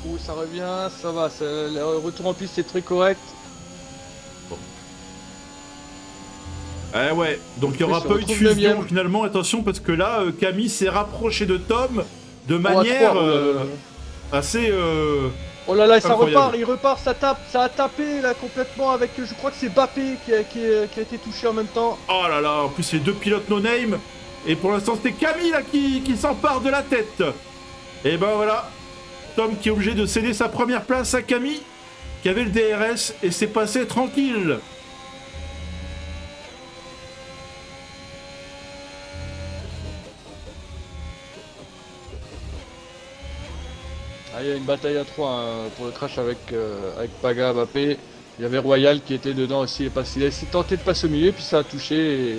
Oh, ça revient, ça va, le retour en piste c'est très correct. Eh ouais, donc il n'y aura pas eu de fusion finalement, attention parce que là, Camille s'est rapproché de Tom de manière assez... Oh là là, ça incroyable. il repart, ça a tapé là complètement avec, je crois que c'est Bappé qui a été touché en même temps. Oh là là, en plus c'est deux pilotes no-name, et pour l'instant c'est Camille là qui s'empare de la tête. Et ben voilà, Tom qui est obligé de céder sa première place à Camille, qui avait le DRS, et c'est passé tranquille. Ah, il y a une bataille à 3 pour le crash avec Paga, Bappé. Il y avait Royal qui était dedans aussi, il a essayé de tenter de passer au milieu, puis ça a touché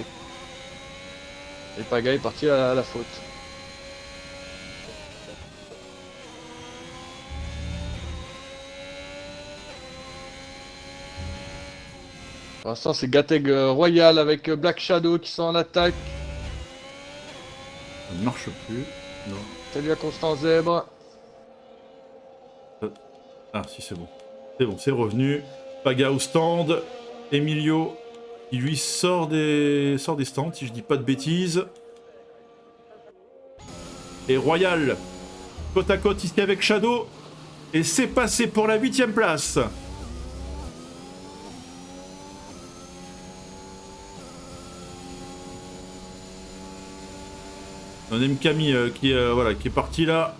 et Paga est parti à la faute. Pour l'instant c'est Gateg Royal avec Black Shadow qui sont en attaque. Ça ne marche plus, non. Salut à Constant Zèbre. Ah si c'est bon. C'est bon, c'est revenu. Paga au stand. Emilio qui lui sort des stands, si je dis pas de bêtises. Et Royal, côte à côte ici avec Shadow. Et c'est passé pour la 8ème place. On aime Camille qui est parti là.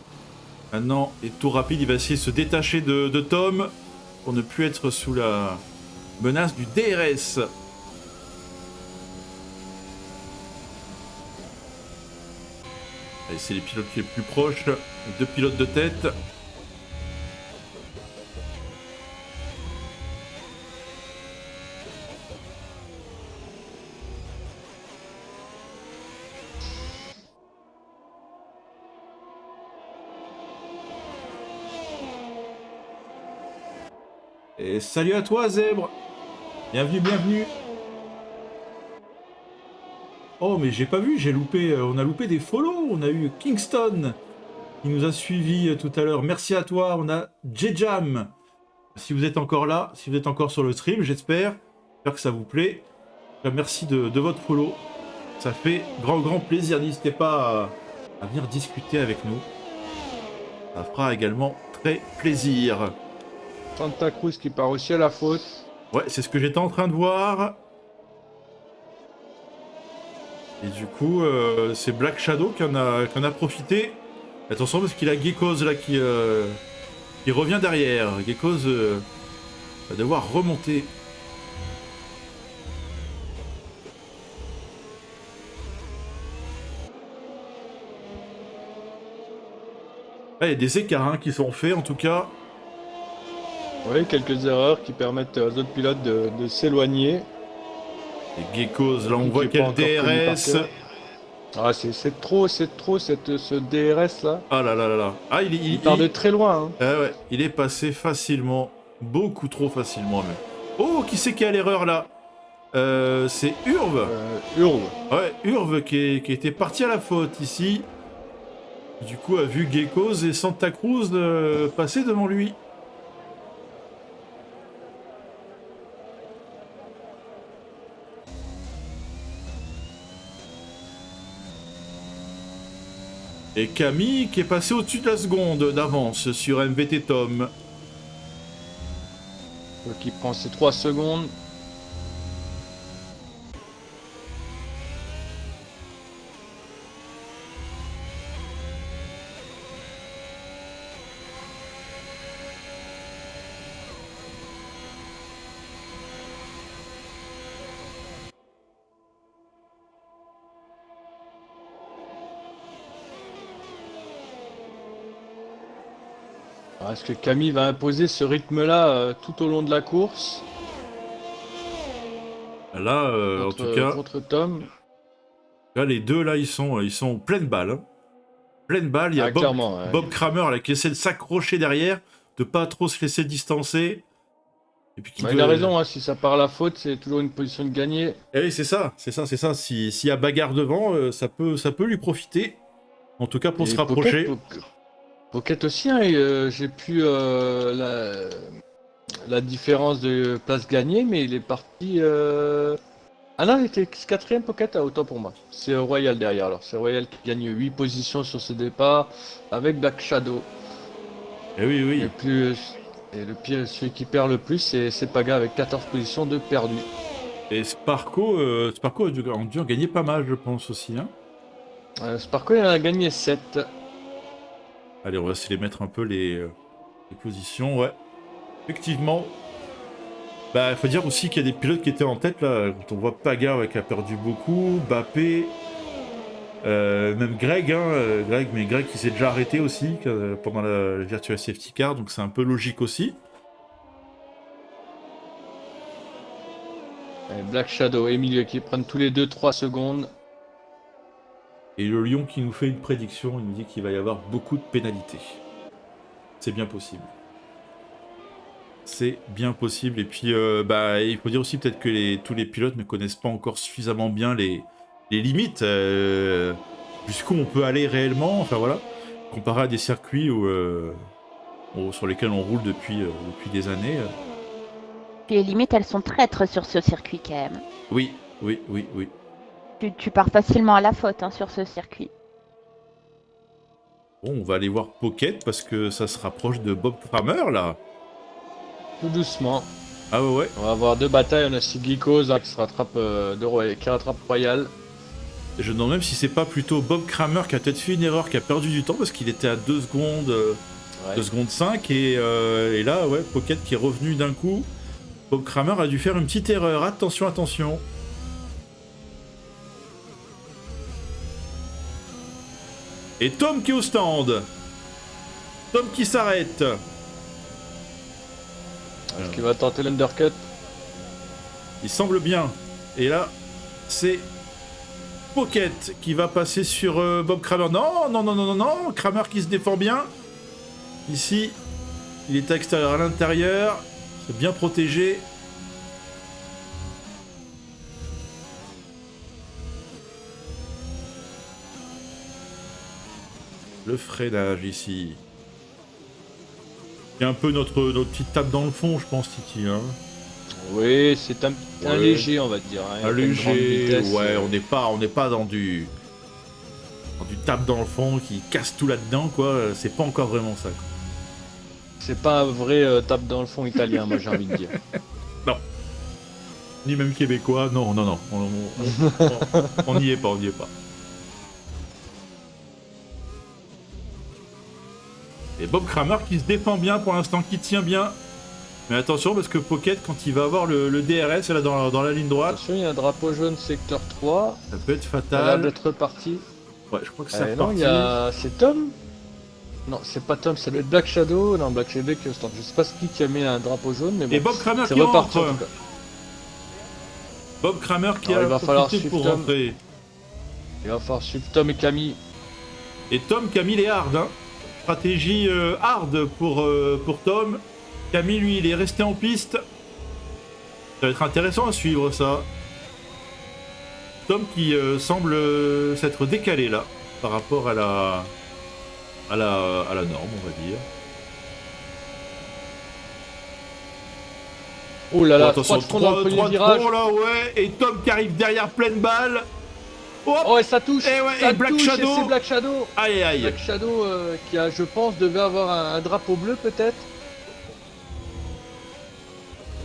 Maintenant, et tout rapide, il va essayer de se détacher de Tom pour ne plus être sous la menace du DRS. Allez, c'est les pilotes les plus proches, les deux pilotes de tête. Et salut à toi, Zèbre. Bienvenue, bienvenue. Oh, mais j'ai pas vu, j'ai loupé. On a loupé des follow. On a eu Kingston qui nous a suivis tout à l'heure. Merci à toi. On a J-Jam. Si vous êtes encore là, si vous êtes encore sur le stream, j'espère. J'espère que ça vous plaît. Merci de votre follow. Ça fait grand plaisir. N'hésitez pas à venir discuter avec nous. Ça fera également très plaisir. Santa Cruz qui part aussi à la faute. Ouais, c'est ce que j'étais en train de voir. Et du coup, c'est Black Shadow qui en a profité. Attention parce qu'il a Geckos là qui revient derrière. Geckos va devoir remonter. Ah, il y a des écarts hein, qui sont faits en tout cas. Oui, quelques erreurs qui permettent aux autres pilotes de s'éloigner. Et Geckos, là on Qui voit est pas quel encore connu par DRS. cœur. Ah, c'est trop ce DRS là. Ah là là là là. Ah, Il part de très loin. Hein. Ah ouais, il est passé facilement. Beaucoup trop facilement même. Oh, qui c'est qui a l'erreur là C'est Urve. Urve. Ouais, Urve qui était parti à la faute ici. Du coup, a vu Geckos et Santa Cruz passer devant lui. Et Camille qui est passé au-dessus de la seconde d'avance sur MVT Tom. Donc il prend ses 3 secondes. Alors, est-ce que Camille va imposer ce rythme-là tout au long de la course Là, en tout cas, contre Tom? là, les deux là, ils sont pleine balle. Hein. Pleine balle. Il y a clairement, ouais. Bob Kramer là, qui essaie de s'accrocher derrière, de pas trop se laisser distancer. Et puis Il a raison, hein, si ça part à la faute, c'est toujours une position de gagner. Eh oui, c'est ça. S'il y a bagarre devant, ça peut lui profiter. En tout cas, pour se rapprocher. Pocket aussi, hein, j'ai pu la différence de place gagnée, mais il est parti. Ah non, il était 4ème Pocket, autant pour moi. C'est Royal derrière, alors c'est Royal qui gagne 8 positions sur ce départ avec Black Shadow. Eh oui, oui. Et le pire, celui qui perd le plus, c'est Paga avec 14 positions de perdu. Et Sparko a dû en gagner pas mal, je pense aussi. Hein. Sparko, il en a gagné 7. Allez, on va essayer de mettre un peu les positions, ouais. Effectivement. Bah, il faut dire aussi qu'il y a des pilotes qui étaient en tête, là. Quand on voit Paga, qui a perdu beaucoup, Bappé, même Greg, hein. Greg qui s'est déjà arrêté aussi pendant la Virtual Safety Car, donc c'est un peu logique aussi. Et Black Shadow et Emilio qui prennent tous les deux 3 secondes. Et le Lion qui nous fait une prédiction, il nous dit qu'il va y avoir beaucoup de pénalités. C'est bien possible. C'est bien possible. Et puis, il faut dire aussi peut-être que tous les pilotes ne connaissent pas encore suffisamment bien les limites, jusqu'où on peut aller réellement. Enfin voilà, comparé à des circuits sur lesquels on roule depuis des années. Puis les limites, elles sont traîtres sur ce circuit quand même. Oui. Tu pars facilement à la faute sur ce circuit. Bon, on va aller voir Pocket parce que ça se rapproche de Bob Kramer là. Tout doucement. Ah ouais. On va avoir 2 batailles. On a Geckos qui se rattrape qui rattrape Royal. Je me demande même si c'est pas plutôt Bob Kramer qui a peut-être fait une erreur, qui a perdu du temps parce qu'il était à 2 secondes, 2 secondes 5 et là ouais, Pocket qui est revenu d'un coup. Bob Kramer a dû faire une petite erreur. Attention. Et Tom qui est au stand. Tom qui s'arrête. Est-ce qu'il va tenter l'undercut? Il semble bien. Et là, c'est Pocket qui va passer sur Bob Kramer. Non. Kramer qui se défend bien. Ici, il est à l'extérieur, à l'intérieur. C'est bien protégé. Le freinage ici. Il y a un peu notre petite tape dans le fond, je pense, Titi. Hein. Oui, c'est un Ouais. léger, on va dire. Hein. Il y a Un pas une grande léger, vitesse, ouais, on n'est pas dans du tape dans le fond qui casse tout là-dedans, quoi. C'est pas encore vraiment ça. Quoi. C'est pas un vrai tape dans le fond italien, moi j'ai envie de dire. Non. Ni même québécois, non, non, non. On n'y est pas, on n'y est pas. Et Bob Kramer qui se défend bien pour l'instant, qui tient bien. Mais attention parce que Pocket, quand il va avoir le DRS là dans la ligne droite, Attention, il y a un drapeau jaune secteur 3. ça peut être Ça a l'air fatal. d'être reparti. Ouais, je crois que c'est Non, reparti. il y a. C'est Tom? Non, c'est pas Tom, ça doit être Black Shadow. Non, Black Shadow qui est au stand. Je sais pas qui a mis un drapeau jaune, mais bon. Et Bob Kramer c'est qui reparti en rentre. tout cas. Bob Kramer qui Alors, a il va falloir profité pour suivre Tom. rentrer. Il va falloir suivre Tom et Camille. Et Tom, Camille est hard, hein. Stratégie hard pour Tom. Camille, lui, il est resté en piste. Ça va être intéressant à suivre, ça. Tom qui semble s'être décalé, là, par rapport à la norme, on va dire. Oh là là, attention, 3 de fond dans le premier 3 de virage. fond, là, ouais. Et Tom qui arrive derrière pleine balle. Hop. Oh, et ça touche. Et ouais, ça et Black touche, Shadow. et c'est Black Shadow. Aïe, aïe. Black Shadow qui a, je pense, devait avoir un drapeau bleu peut-être.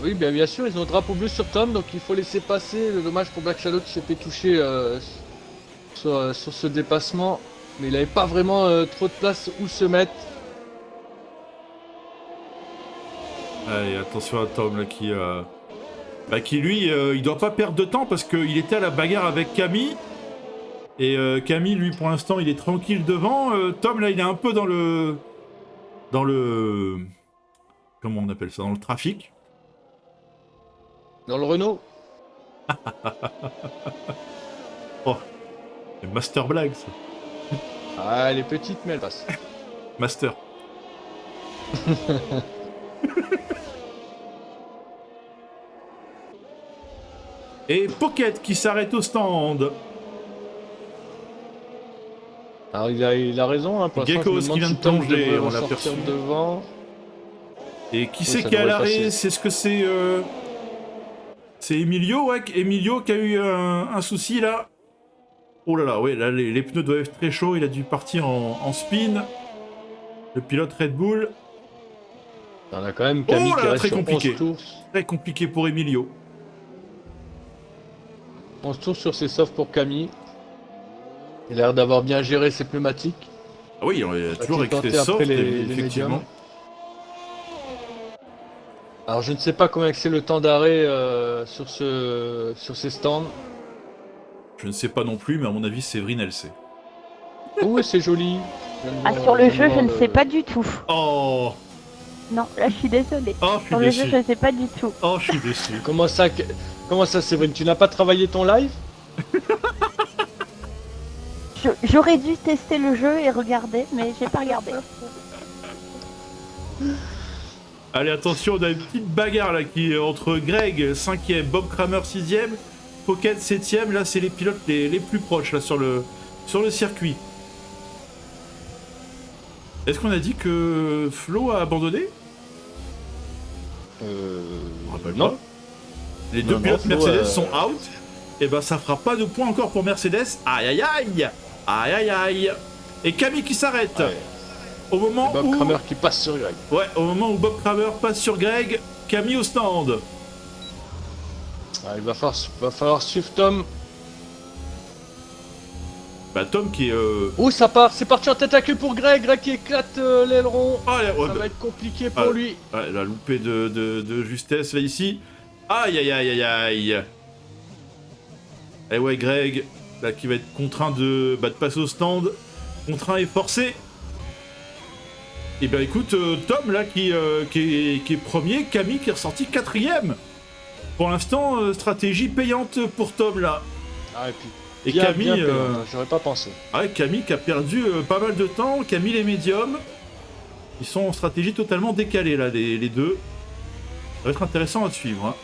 Oui, bien sûr, ils ont un drapeau bleu sur Tom, donc il faut laisser passer. Le dommage pour Black Shadow qui s'est fait toucher sur ce dépassement. Mais il n'avait pas vraiment trop de place où se mettre. Allez, attention à Tom, là, qui lui, il doit pas perdre de temps parce qu'il était à la bagarre avec Camille. Et Camille, lui, pour l'instant, il est tranquille devant. Tom, là, il est un peu dans le... Comment on appelle ça? Dans le trafic. Dans le Renault. Oh, c'est Master Blague, ça. Ah, elle est petite, mais elle passe. Master. Et Pocket qui s'arrête au stand. Alors il a raison, hein, pour l'instant, Geckos je me qui demande vient si de Tom plonger, devrait on l'a ressortir aperçu. devant. Et qui Oui, c'est ça qui est à devrait l'arrêt? passer. C'est ce que c'est... C'est Emilio, ouais. Emilio qui a eu un souci, là. Oh là là, ouais, là, les pneus doivent être très chauds. Il a dû partir en spin. Le pilote Red Bull. On a quand même Camille Oh là qui là, reste très sur compliqué. 11 tours. Très compliqué pour Emilio. 11 tours sur ses softs pour Camille. Il a l'air d'avoir bien géré ses pneumatiques. Ah oui, on a toujours avec tenté les après softs, les effectivement. médiums. Alors je ne sais pas comment c'est le temps d'arrêt sur ces stands. Je ne sais pas non plus, mais à mon avis, Séverine, elle sait. Oh, c'est joli. Ah, sur le jeu, je ne sais pas du tout. Oh, Non, là, je suis désolée. oh, je Sur suis le jeu, déçu. je ne sais pas du tout. Oh, je suis déçu. Comment ça, Séverine? Tu n'as pas travaillé ton live? J'aurais dû tester le jeu et regarder, mais j'ai pas regardé. Allez, attention, on a une petite bagarre là qui est entre Greg, 5ème, Bob Kramer, 6ème, Pocket, 7ème. Là, c'est les pilotes les plus proches là sur le circuit. Est-ce qu'on a dit que Flo a abandonné? On rappelle Non. pas. Les deux Non, pilotes Flo, Mercedes sont out. Et ben, ça fera pas de points encore pour Mercedes. Aïe aïe aïe, aïe aïe aïe. Et Camille qui s'arrête. Ouais. Au moment Bob où... Kramer qui passe sur Greg. Ouais, au moment où Bob Kramer passe sur Greg, Camille au stand. Ah, il va falloir suivre Tom. Bah Tom qui est... Oh, ça part, c'est parti en tête à queue pour Greg. Greg qui éclate l'aileron. Ah, ouais, Ça bah, va être compliqué pour Ah. lui. ouais, la loupée de justesse là ici. Aïe aïe aïe aïe aïe. Et ouais, Greg, là qui va être contraint de passer au stand. Contraint et forcé. Et ben écoute, Tom là qui est premier, Camille qui est ressorti 4ème. Pour l'instant, stratégie payante pour Tom là. Ah, et puis, Et bien, Camille, bien payant, j'aurais pas pensé. ouais, Camille qui a perdu pas mal de temps. Camille les médiums. Ils sont en stratégie totalement décalée là, les deux. Ça va être intéressant à suivre. Hein.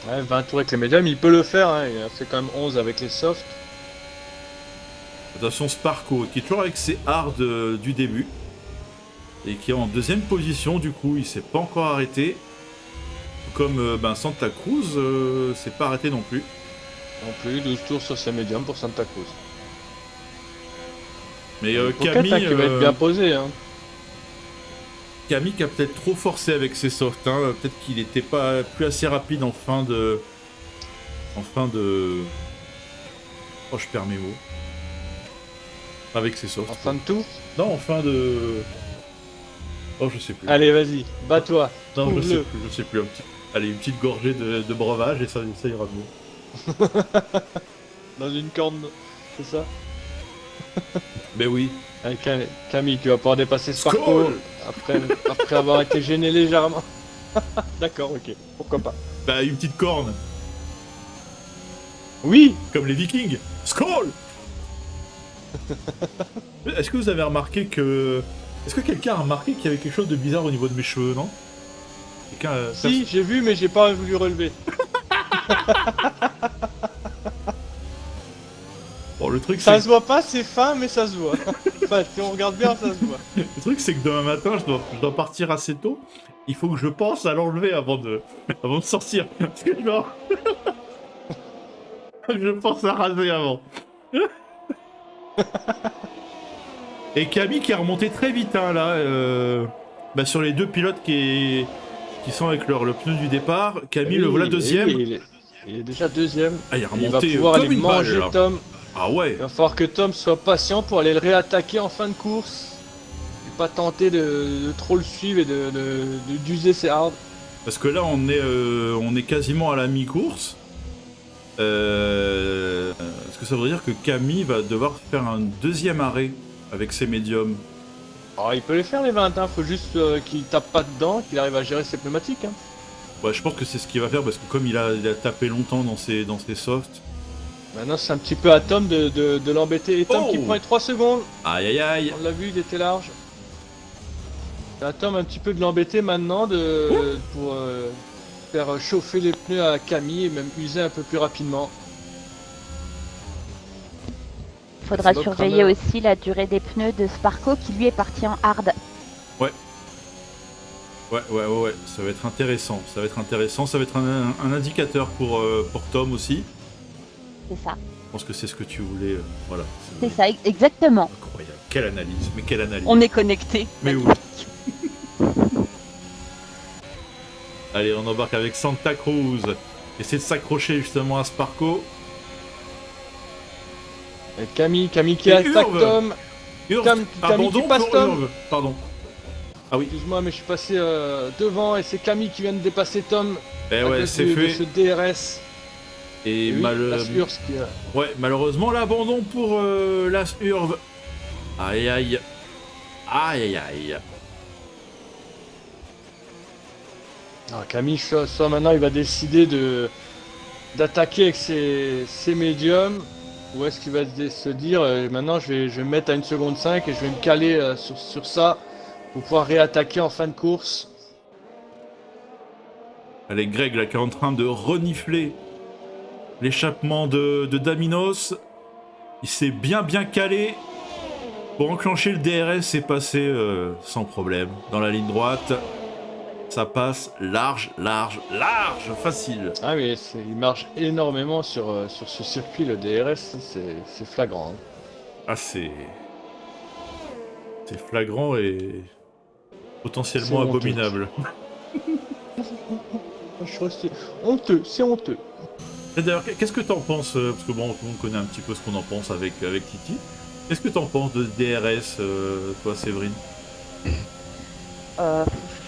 Ouais, 20 tours avec les médiums, il peut le faire. Hein. Il a fait quand même 11 avec les softs. Attention Sparko qui est toujours avec ses hards du début. Et qui est en 2ème position du coup, il s'est pas encore arrêté. comme Santa Cruz, c'est pas arrêté non plus. Non plus, 12 tours sur ses médiums pour Santa Cruz. Mais Pocket, Camille, qui va être bien posé. Hein. Camille qui a peut-être trop forcé avec ses softs. Hein. Peut-être qu'il était pas plus assez rapide en fin de. Oh, je perds mes mots. Avec ses softs. En fin de tour. Non, en fin de. Oh, je sais plus. Allez, vas-y, bats-toi. Non, je Trouve-le. sais plus. Allez, une petite gorgée de breuvage et ça ira mieux. Dans une corne, c'est ça? Ben oui. Allez, Camille, tu vas pouvoir dépasser Sparko Skål après avoir été gêné légèrement. D'accord, ok, pourquoi pas. Bah, une petite corne, Oui. comme les Vikings. Skål. Est-ce que vous avez remarqué que... Est-ce que quelqu'un a remarqué qu'il y avait quelque chose de bizarre au niveau de mes cheveux, non? Quelqu'un... Si, j'ai vu, mais j'ai pas voulu relever. Bon, le truc, Ça c'est... se voit pas, c'est fin, mais ça se voit. Enfin, si on regarde bien, ça se voit. Le truc, c'est que demain matin, je dois partir assez tôt. Il faut que je pense à l'enlever avant de sortir. Parce que je pense à raser avant. Et Camille qui a remonté très vite, hein, là. Sur les deux pilotes qui sont avec le pneu du départ. Camille, le voilà deuxième. Il est déjà deuxième. Ah, il a Il va remonté pouvoir comme aller une balle, manger là. Tom. Ah ouais. Il va falloir que Tom soit patient pour aller le réattaquer en fin de course. Et pas tenter de trop le suivre et d'user ses hards. Parce que là, on est quasiment à la mi-course. Est-ce que ça veut dire que Camille va devoir faire un deuxième arrêt avec ses médiums? Alors, il peut les faire les 20, hein. Faut juste qu'il tape pas dedans, qu'il arrive à gérer ses pneumatiques. Hein. Ouais, je pense que c'est ce qu'il va faire parce que comme il a tapé longtemps dans ses softs. Maintenant, c'est un petit peu à Tom de l'embêter. Et Tom qui prend les 3 secondes. Aïe aïe aïe. On l'a vu, il était large. C'est à Tom un petit peu de l'embêter maintenant pour faire chauffer les pneus à Camille et même user un peu plus rapidement. Faudra Sinon, surveiller Kramer- aussi la durée des pneus de Sparko qui lui est parti en hard. Ouais, ça va être intéressant. Ça va être un indicateur pour Tom aussi. C'est ça. Je pense que c'est ce que tu voulais. Voilà. C'est ça, exactement. Incroyable. Quelle analyse. Mais quelle analyse. On est connecté. Mais oui. Allez, on embarque avec Santa Cruz. Essaie de s'accrocher justement à Sparko. Et Camille qui Et attaque Urve. Tom. Urve, Camille abandon qui passe pour Tom. Urve. Pardon. Ah oui. Excuse-moi, mais je suis passé devant et c'est Camille qui vient de dépasser Tom. Eh à ouais, cause c'est de fait. ce DRS. Et oui, Las Urs qui ouais, malheureusement, l'abandon pour Las Urve. Aïe aïe. Aïe aïe aïe. Alors, Camille, soit maintenant, il va décider d'attaquer avec ses médiums. Ou est-ce qu'il va se dire, maintenant, je vais me mettre à 1 seconde 5 et je vais me caler sur ça pour pouvoir réattaquer en fin de course. Allez, Greg là qui est en train de renifler l'échappement de Daminos. Il s'est bien calé pour enclencher le DRS et passer sans problème dans la ligne droite. Ça passe large, facile. Ah mais il marche énormément sur ce circuit, le DRS, c'est flagrant. Hein. Ah, c'est flagrant et potentiellement C'est honteux. abominable. Je trouve que c'est honteux, c'est honteux. Et d'ailleurs, qu'est-ce que t'en penses parce que bon, tout le monde connaît un petit peu ce qu'on en pense avec Titi. Qu'est-ce que t'en penses de DRS, toi, Séverine?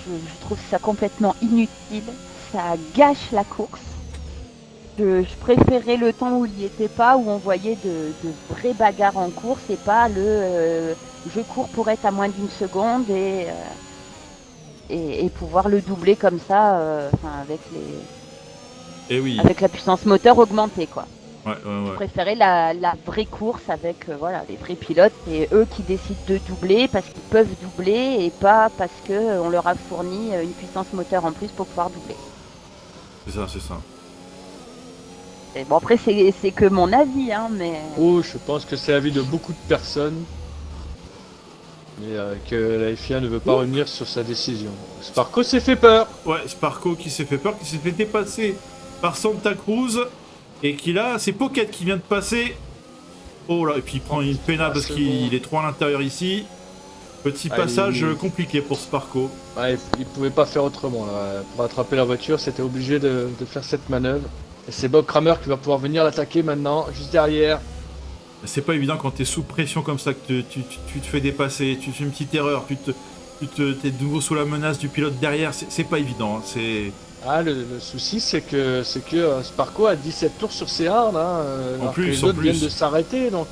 Je trouve ça complètement inutile. Ça gâche la course. Je préférais le temps où il n'y était pas, où on voyait de vraies bagarres en course et pas je cours pour être à moins d'1 seconde et pouvoir le doubler comme ça avec la puissance moteur augmentée, quoi. Ouais. Je préférais la vraie course avec les vrais pilotes et eux qui décident de doubler parce qu'ils peuvent doubler et pas parce qu'on leur a fourni une puissance moteur en plus pour pouvoir doubler. C'est ça. Et bon, après c'est que mon avis, hein, mais... Oh, je pense que c'est l'avis de beaucoup de personnes. Et que la FIA ne veut pas revenir sur sa décision. Sparko s'est fait peur. Ouais, Sparko qui s'est fait peur, qui s'est fait dépasser par Santa Cruz. Et qui là, c'est Pocket qui vient de passer. Oh là, et puis il prend une pénale parce qu'il est trop à l'intérieur ici. Petit passage compliqué pour Sparko. Ouais, il pouvait pas faire autrement là. Pour attraper la voiture, c'était obligé de faire cette manœuvre. Et c'est Bob Kramer qui va pouvoir venir l'attaquer maintenant, juste derrière. C'est pas évident quand t'es sous pression comme ça, que tu te fais dépasser, tu fais une petite erreur, t'es de nouveau sous la menace du pilote derrière, c'est pas évident. C'est... Ah, le souci, c'est que Sparko a 17 tours sur ses hards, hein, alors que les autres viennent de s'arrêter, donc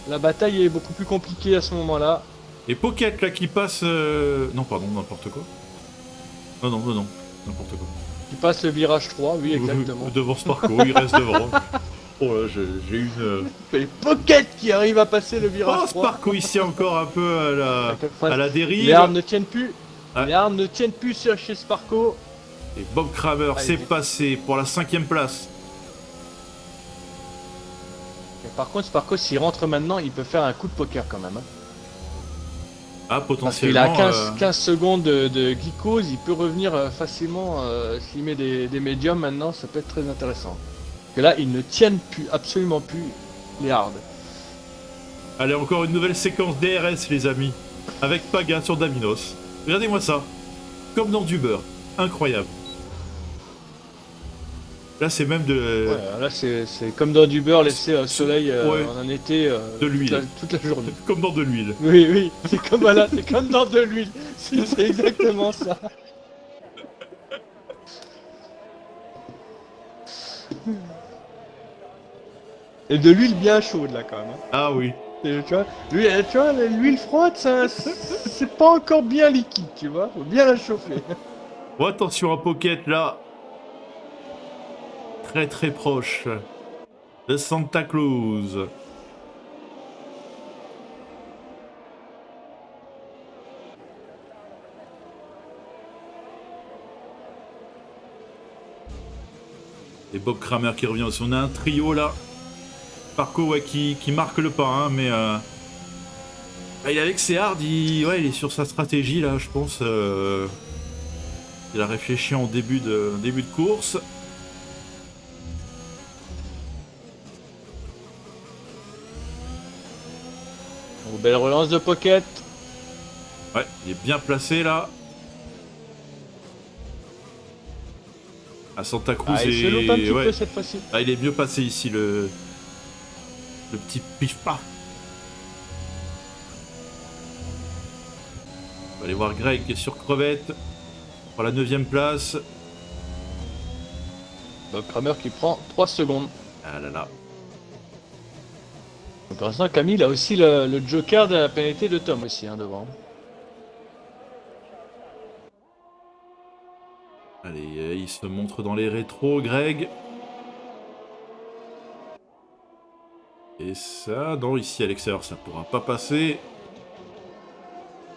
la bataille est beaucoup plus compliquée à ce moment-là. Et Pocket là qui passe... Non, pardon, n'importe quoi. Non, n'importe quoi. Qui passe le virage 3, oui, exactement. Devant Sparko, il reste devant. Oh là, j'ai une... Et Pocket qui arrive à passer le virage 3. Sparko ici encore un peu à la dérive. Les armes ne tiennent plus. Ouais. Les armes ne tiennent plus chez Sparko. Et Bob Kramer s'est passé pour la 5ème place. Et par contre, Sparko, s'il rentre maintenant, il peut faire un coup de poker quand même. Hein. Ah, Parce qu'il potentiellement... a 15 secondes de geekose, il peut revenir facilement. S'il met des médiums maintenant, ça peut être très intéressant. Que là, ils ne tiennent plus, absolument plus les hards. Allez, encore une nouvelle séquence DRS, les amis. Avec Paga sur Daminos. Regardez-moi ça. Comme dans du beurre. Incroyable. Là, c'est même de... Ouais, là, c'est comme dans du beurre laissé au soleil en été de l'huile. Toute la journée. Comme dans de l'huile. Oui, c'est comme, voilà, c'est comme dans de l'huile. C'est exactement ça. Et de l'huile bien chaude, là, quand même. Hein. Ah oui. Et, tu vois, l'huile froide, c'est pas encore bien liquide, tu vois. Faut bien la chauffer. Bon, attention à Pocket, là. Très très proche de Santa Cruz. Et Bob Kramer qui revient aussi. On a un trio là. Sparko ouais, qui marque le pas, hein, mais il est avec ses hards, il est sur sa stratégie là, je pense. Il a réfléchi en début de course. Belle relance de Pocket. Ouais, il est bien placé là. À Santa Cruz il se loupe un petit peu cette fois-ci. Ah, il est mieux passé ici le petit pif-paf. On va aller voir Greg qui est sur crevette pour la 9ème place. Bob Kramer qui prend 3 secondes. Ah là là. Pour l'instant, Camille a aussi le joker de la pénalité de Tom aussi, hein, devant. Allez, il se montre dans les rétros, Greg. Et ça, non, ici à l'extérieur, ça pourra pas passer.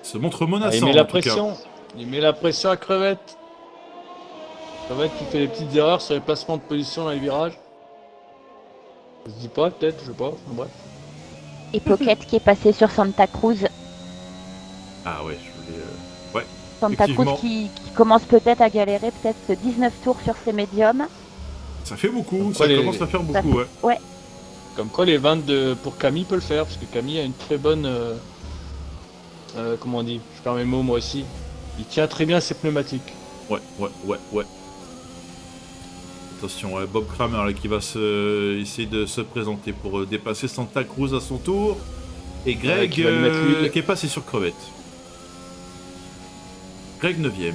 Il se montre menaçant. Il met la pression. Il met la pression à Crevette. Crevette qui fait des petites erreurs sur les placements de position dans les virages. Ça se dit pas, peut-être, je sais pas. Bref. Et Pocket qui est passé sur Santa Cruz. Ah ouais, je voulais... Ouais, Santa Cruz qui commence peut-être à galérer, peut-être 19 tours sur ses médiums. ça fait beaucoup, ça commence à faire beaucoup, ouais. Ouais. Comme quoi les 22 pour Camille peut le faire, parce que Camille a une très bonne... comment on dit? Je perds mes mots moi aussi. Il tient très bien ses pneumatiques. Ouais. Attention, Bob Kramer là, qui va essayer de se présenter pour dépasser Santa Cruz à son tour. Et Greg qui est passé sur crevette. Greg 9ème.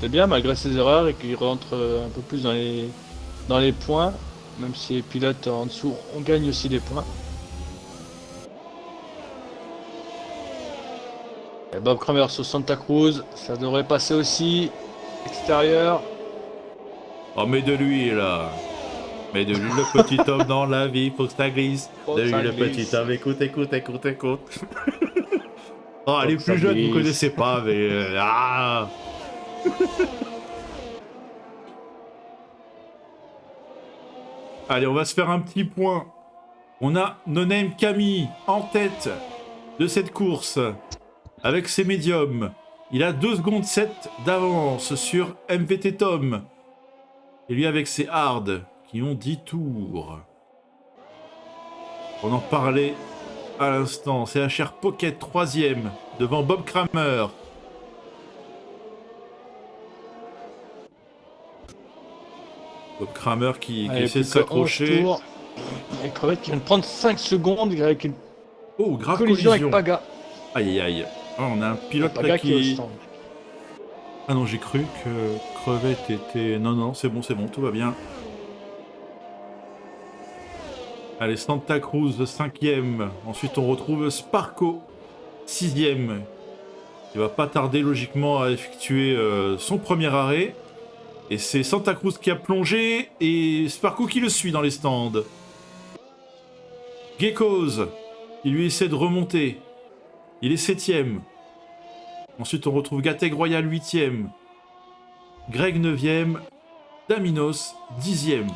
C'est bien malgré ses erreurs et qu'il rentre un peu plus dans les points. Même si les pilotes en dessous, on gagne aussi des points. Et Bob Kramer sur Santa Cruz, ça devrait passer aussi. Extérieur. Oh, mais de lui là. Mais de lui, le petit homme dans la vie, faut que ça glisse. De lui, le petit homme, écoute. Oh, les plus jeunes, vous connaissez pas, mais... Allez, on va se faire un petit point On a No Name Camille en tête de cette course avec ses médiums. Il a 2 secondes 7 d'avance sur MVT Tom. Et lui avec ses hard qui ont 10 tours. On en parlait à l'instant. CHR Pocket 3ème devant Bob Kramer. Bob Kramer qui Allez, essaie de plus que 11 s'accrocher. tours. Et Crevette qui vient de prendre 5 secondes avec une Oh, grave collision collision. avec Paga. Aïe aïe aïe. Ah, on a un pilote Paga là qui est au qui... stand. Ah non, j'ai cru que Crevette était... Non, non, c'est bon, tout va bien. Allez, Santa Cruz, 5ème. Ensuite, on retrouve Sparko, 6ème. Il va pas tarder, logiquement, à effectuer son premier arrêt. Et c'est Santa Cruz qui a plongé, et Sparko qui le suit dans les stands. Geckos, il lui essaie de remonter. Il est 7ème. Ensuite, on retrouve Gateg Royal 8ème. Greg 9ème. Daminos 10ème.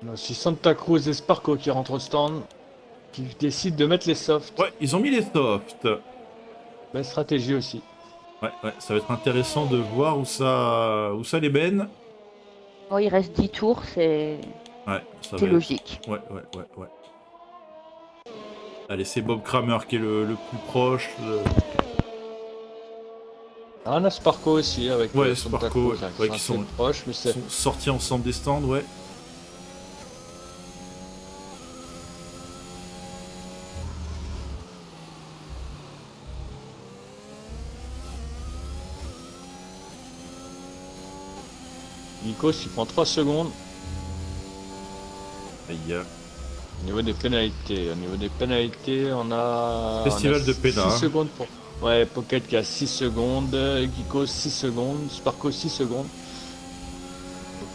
On a aussi Santa Cruz et Sparko qui rentrent au stand, qui décident de mettre les softs. Ouais, ils ont mis les softs. Belle stratégie aussi. Ouais, ça va être intéressant de voir où ça les mène. Bon, il reste 10 tours, c'est Ouais, ça va c'est être- logique. Ouais. Allez, c'est Bob Kramer qui est le plus proche. Ah, on a Sparko aussi avec Ouais, Santa Sparko, Cruz, ouais, qui qui sont sont- assez proches, mais Ils c'est... sont sortis ensemble des stands, ouais. Nikos il prend 3 secondes. Aïe. Au niveau des pénalités, on a... Festival on a de Pénin, 6 hein. secondes pour... Ouais, Pocket qui a 6 secondes, Geekos 6 secondes, Sparko 6 secondes.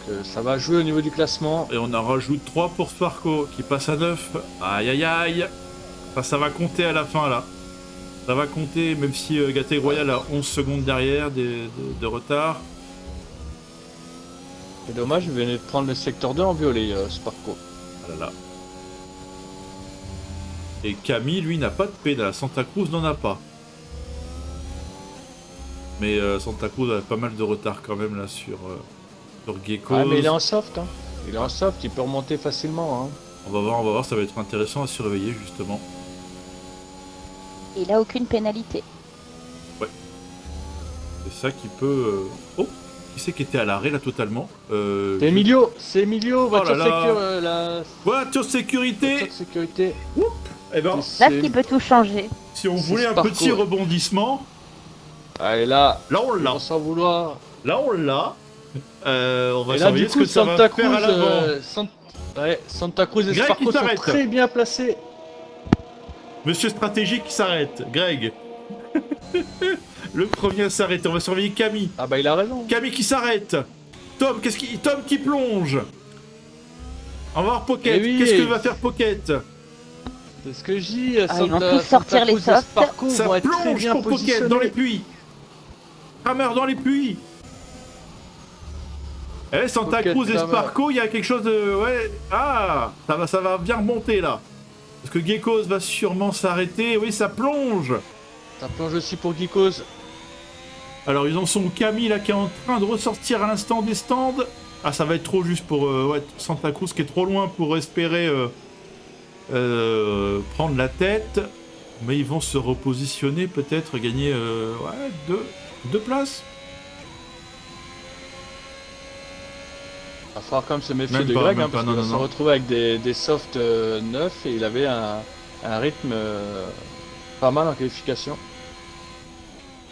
Donc ça va jouer au niveau du classement. Et on en rajoute 3 pour Sparko qui passe à 9. Aïe aïe aïe. Enfin, ça va compter à la fin là. Ça va compter même si Gateg Royal a 11 secondes derrière de retard. C'est dommage, il venait de prendre le secteur 2 en violet, Sparko. Ah là là. Et Camille, lui, n'a pas de pédale. Santa Cruz n'en a pas. Mais Santa Cruz a pas mal de retard quand même là sur Geckos. Ah, mais il est en soft, hein. Il est en soft, il peut remonter facilement, hein. On va voir, ça va être intéressant à surveiller justement. Et il a aucune pénalité. C'est ça qui peut... Oh, qui c'est qui était à l'arrêt là totalement C'est Emilio, voiture, là là. la Voiture sécurité. voiture de sécurité. Eh ben, Là, C'est- ce qui peut tout changer. si on c'est voulait un Sparko. petit rebondissement, Allez là, là on l'a. sans vouloir. Là on l'a. On va Et là, surveiller du ce coup, que ça va Santa faire à Cruz, l'avant. Santa Cruz et Greg Sparko qui sont s'arrête. très bien placés. Monsieur stratégique qui s'arrête. Greg. Le premier à s'arrêter. On va surveiller Camille. Ah bah il a raison. Camille qui s'arrête. Tom qui plonge. On va voir Pocket. Eh oui. Qu'est-ce que va faire Pocket? C'est ce que je dis. Ah, ils vont tous sortir les Cruz et softs. Sparko vont Ça être très plonge bien pour Pocket positionnés. dans les puits. Kramer dans les puits. Eh, Santa Pocket, Cruz et Kramer. Sparko, il y a quelque chose de... Ouais. Ah, ça va bien remonter là. Parce que Geckos va sûrement s'arrêter. Oui, ça plonge. Ça plonge aussi pour Geekos. Alors, ils en sont où Camille là qui est en train de ressortir à l'instant des stands. Ah, ça va être trop juste pour ouais, Santa Cruz qui est trop loin pour espérer prendre la tête. Mais ils vont se repositionner, peut-être gagner ouais, deux places. Il va falloir quand même se méfier Même de pas, Greg, même hein, pas, parce non, qu'il va non, se non. retrouver avec des softs neufs et il avait un rythme pas mal en qualification.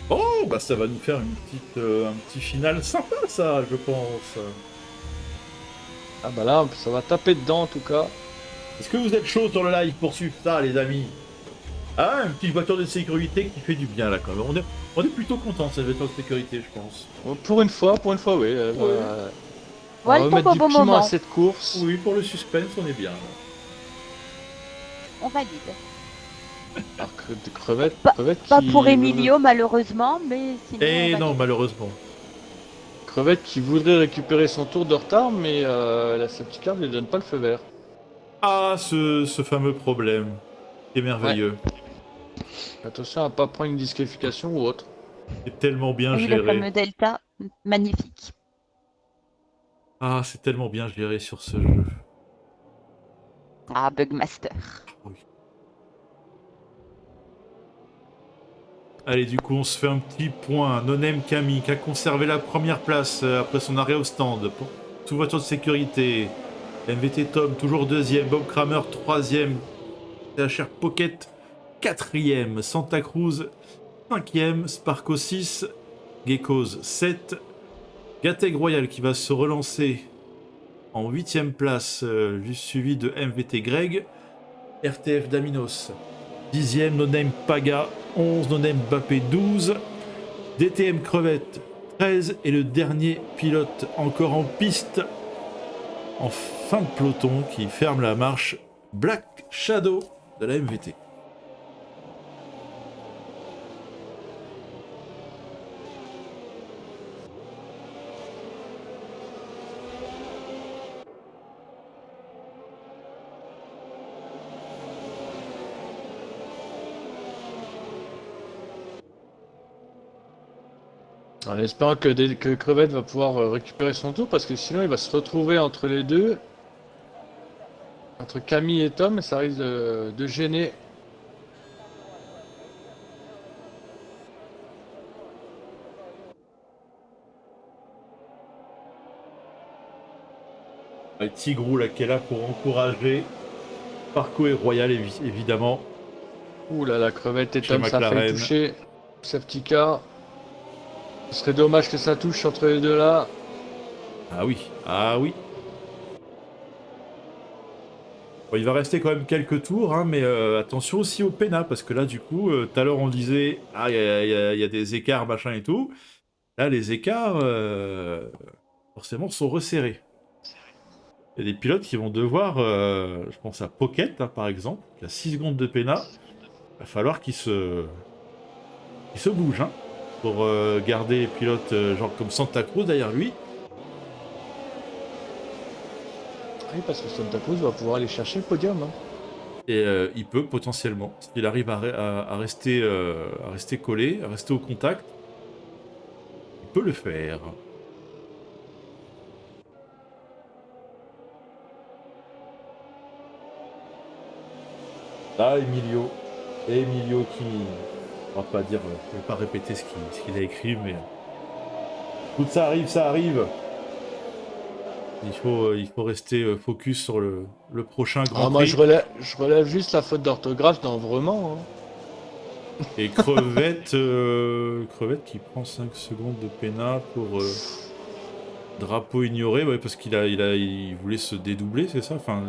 Oh, bah ça va nous faire un petit final sympa, ça, je pense. Ah bah là, ça va taper dedans en tout cas. Est-ce que vous êtes chaud sur le live pour suivre ça, les amis? Ah, une petite voiture de sécurité qui fait du bien, là, quand même. On est plutôt content cette voiture de sécurité, je pense. Pour une fois, oui. On Voilà, va il tombe mettre au du bon piment moment. à cette course. Oui, pour le suspense, on est bien. On valide. Alors crevette Pas qui... pour Emilio, malheureusement, mais sinon. Et on non, valide. malheureusement. Crevette qui voudrait récupérer son tour de retard, mais la safety car ne lui donne pas le feu vert. Ah, ce fameux problème. C'est merveilleux. Attention à pas prendre une disqualification ou autre. C'est tellement bien Oui, le géré. fameux delta, magnifique. Ah, c'est tellement bien géré sur ce jeu. Ah, Bugmaster. Oui. Allez, du coup, on se fait un petit point. Nonem Camille qui a conservé la première place après son arrêt au stand. Sous voiture de sécurité. MVT Tom, toujours deuxième. Bob Kramer, troisième. THR Pocket, quatrième. Santa Cruz, cinquième. Sparko 6. Geckos 7. Gateg Royal qui va se relancer en 8ème place, juste suivi de MVT Greg. RTF Daminos, 10ème. No-Name Paga, 11. No-Name Bappé, 12. DTM Crevette, 13. Et le dernier pilote encore en piste, en fin de peloton, qui ferme la marche, Black Shadow de la MVT. En espérant que Crevette va pouvoir récupérer son tour, parce que sinon il va se retrouver entre les deux, entre Camille et Tom, et ça risque de gêner. Avec Tigrou là, qui est là pour encourager. Parco et Royal évidemment. Ouh là la Crevette et Chez Tom, ça a failli McLaren. toucher. Safety car. Ce serait dommage que ça touche entre les deux là. Ah oui, ah oui. Bon, il va rester quand même quelques tours, hein, mais attention aussi au PENA, parce que là, du coup, tout à l'heure, on disait, ah, il y a des écarts, machin et tout. Là, les écarts, forcément, sont resserrés. Il y a des pilotes qui vont devoir, je pense à Pocket, hein, par exemple, qui a 6 secondes de PENA. Il va falloir qu'il se bouge, hein, pour garder les pilotes, genre comme Santa Cruz derrière lui. Oui, parce que Santa Cruz va pouvoir aller chercher le podium. Hein. Et il peut potentiellement, s'il arrive à rester collé, à rester au contact, il peut le faire. Ah, Emilio. Et Emilio qui... On va pas dire... Je vais pas répéter ce qu'il a écrit, mais... Écoute, ça arrive. Il faut rester focus sur le prochain Grand Moi Prix. je relève juste la faute d'orthographe dans vraiment. Hein. Et Crevette, Crevette qui prend 5 secondes de pénal pour drapeau ignoré, ouais, parce il voulait se dédoubler, c'est ça, enfin,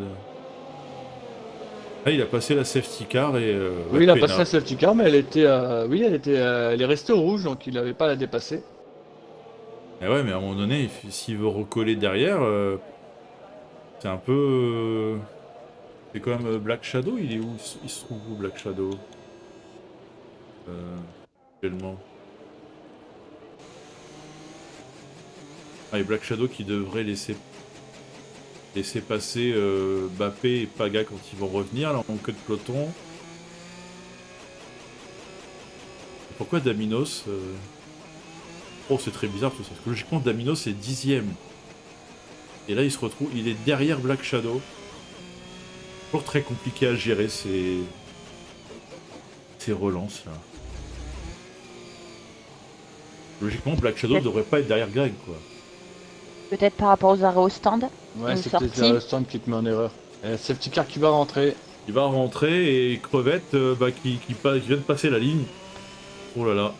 là, il a passé la safety car et Oui, il a pénal. passé la safety car, mais elle est restée au rouge, donc il n'avait pas à la dépasser. Et ouais, mais à un moment donné, s'il veut recoller derrière, c'est un peu... c'est quand même Black Shadow, il est où? Il se trouve où, Black Shadow? Actuellement. Ah, et Black Shadow qui devrait laisser passer Bappé et Paga quand ils vont revenir, là, en queue de peloton. Et pourquoi Daminos Oh, c'est très bizarre tout ça, parce que logiquement Daminos est 10ème. Et là, il se retrouve, il est derrière Black Shadow. Toujours très compliqué à gérer ces relances là. Logiquement, Black Shadow ne devrait pas être derrière Greg, quoi. Peut-être par rapport aux arrêts au stand. Ouais, Une c'est peut-être sortie. le stand qui te met en erreur. Et la safety car qui va rentrer. Il va rentrer et Crevette qui vient de passer la ligne. Oh là là.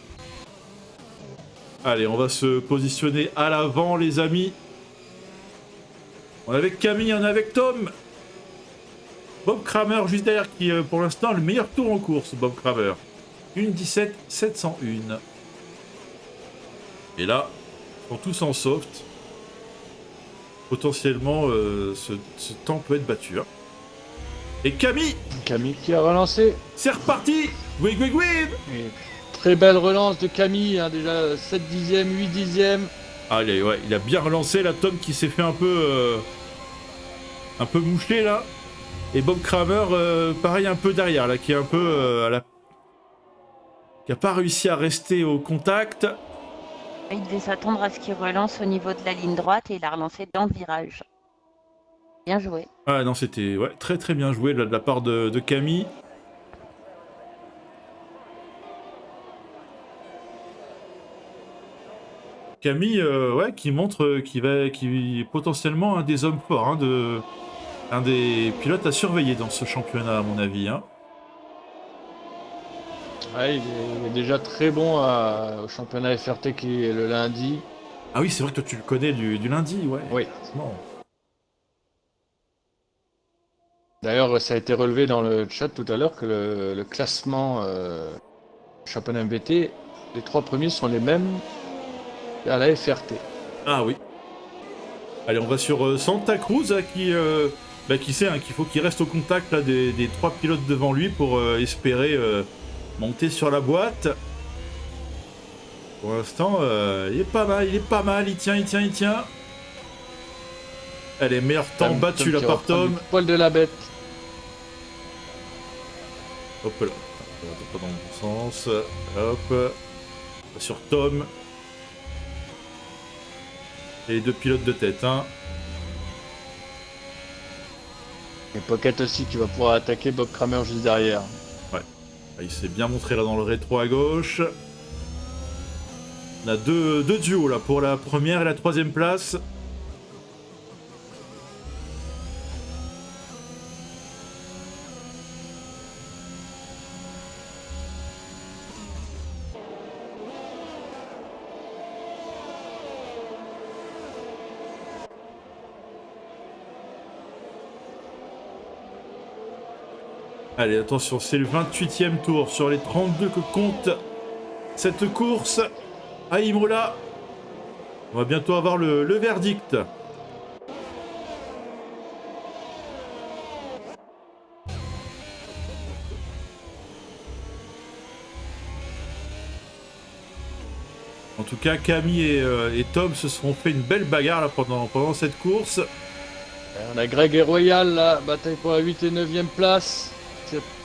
Allez, on va se positionner à l'avant, les amis. On est avec Camille, on est avec Tom. Bob Kramer juste derrière qui pour l'instant le meilleur tour en course, Bob Kramer. 1.17 701. Et là, ils sont tous en soft. Potentiellement, ce temps peut être battu. Hein. Et Camille, qui a relancé. c'est reparti. Wig. Et très belle relance de Camille, hein, déjà 7 dixièmes, 8 dixièmes. Allez, ouais, il a bien relancé la Tom qui s'est fait un peu moucher là. Et Bob Kramer, pareil, un peu derrière, là, qui est un peu qui a pas réussi à rester au contact. Il devait s'attendre à ce qu'il relance au niveau de la ligne droite et il a relancé dans le virage. Bien joué. Ah non, c'était ouais, très très bien joué de la part de Camille. Camille, ouais, qui montre qu'il est potentiellement un des hommes forts, hein, un des pilotes à surveiller dans ce championnat, à mon avis. Hein. Ouais, il est déjà très bon au championnat FRT qui est le lundi. Ah oui, c'est vrai que toi tu le connais du lundi, ouais. Oui. Effectivement. D'ailleurs, ça a été relevé dans le chat tout à l'heure que le classement championnat MVT, les 3 premiers sont les mêmes à la FRT. Ah oui. Allez, on va sur Santa Cruz, qui sait hein, qu'il faut qu'il reste au contact là, des 3 pilotes devant lui pour espérer monter sur la boîte. Pour l'instant, il est pas mal, il tient. Allez, meilleur temps battu là par Tom. Poil de la bête. Hop là, on va pas dans le bon sens. Hop, sur Tom. Et les 2 pilotes de tête, hein. Et Pocket aussi qui va pouvoir attaquer Bob Kramer juste derrière. Ouais, il s'est bien montré là dans le rétro à gauche. On a deux duos là pour la première et la 3e place. Allez, attention, c'est le 28e tour sur les 32 que compte cette course à Imola. On va bientôt avoir le verdict. En tout cas, Camille et Tom se seront fait une belle bagarre là, pendant cette course. On a Greg et Royal là, bataille pour la 8 et 9e place.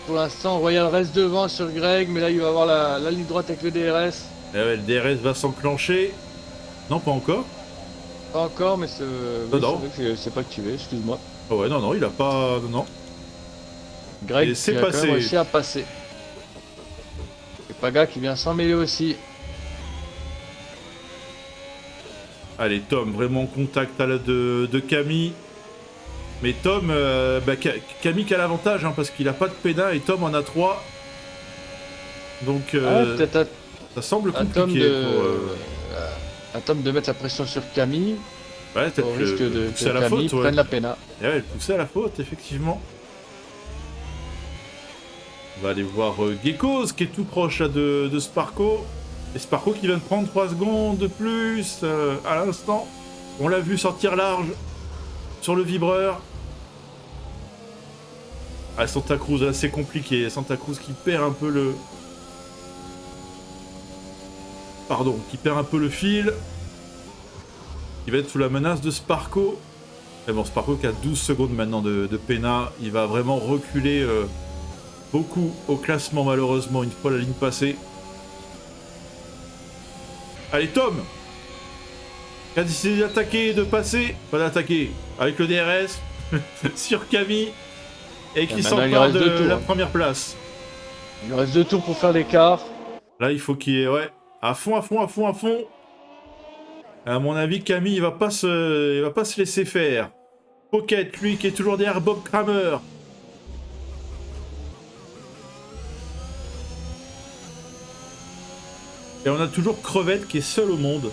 Pour l'instant, Royal reste devant sur Greg, mais là il va avoir la ligne droite avec le DRS. Et ouais, le DRS va s'enclencher. Non, pas encore. Pas encore, mais c'est non. c'est pas activé, excuse-moi. Oh ouais, non, il a pas. Non. Greg Et c'est qui a quand passé. même réussi à passer. Et Paga qui vient s'en mêler aussi. Allez, Tom, vraiment en contact de Camille. Mais Tom, Camille qui a l'avantage, hein, parce qu'il a pas de pédale et Tom en a 3. Donc, peut-être ça semble à Tom compliqué. à Tom de mettre la pression sur Camille. Ouais, peut-être au risque de pousser à que la Camille faute. prenne la pénale. Et ouais, pousser à la faute, effectivement. On va aller voir Geckos qui est tout proche là, de Sparko. Et Sparko qui vient de prendre 3 secondes de plus à l'instant. On l'a vu sortir large sur le vibreur. Ah, Santa Cruz, là c'est compliqué. Santa Cruz qui perd un peu le... Pardon, qui perd un peu le fil. Il va être sous la menace de Sparko. Mais bon, Sparko qui a 12 secondes maintenant de pénal. Il va vraiment reculer beaucoup au classement malheureusement une fois la ligne passée. Allez Tom, qui a décidé d'attaquer et de passer, pas d'attaquer, avec le DRS sur Camille et qui s'empare de la première place. Il lui reste 2 tours pour faire l'écart. Là il faut qu'il y ait, ouais, à fond. À mon avis Camille il va pas se laisser faire. Pocket lui qui est toujours derrière Bob Kramer. Et on a toujours Crevette qui est seul au monde.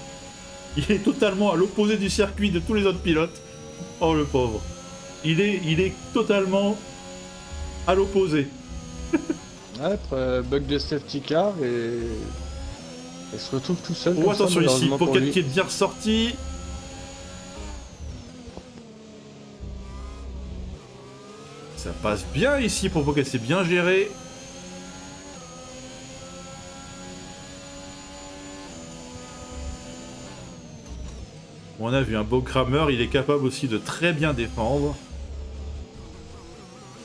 Il est totalement à l'opposé du circuit de tous les autres pilotes. Oh le pauvre. Il est totalement à l'opposé. Ouais, bug de safety car et il se retrouve tout seul. Oh comme attention ça, ici, malheureusement pour Pocket lui. qui est bien ressorti. Ça passe bien ici pour Pocket, c'est bien géré. On a vu un beau Kramer, il est capable aussi de très bien défendre.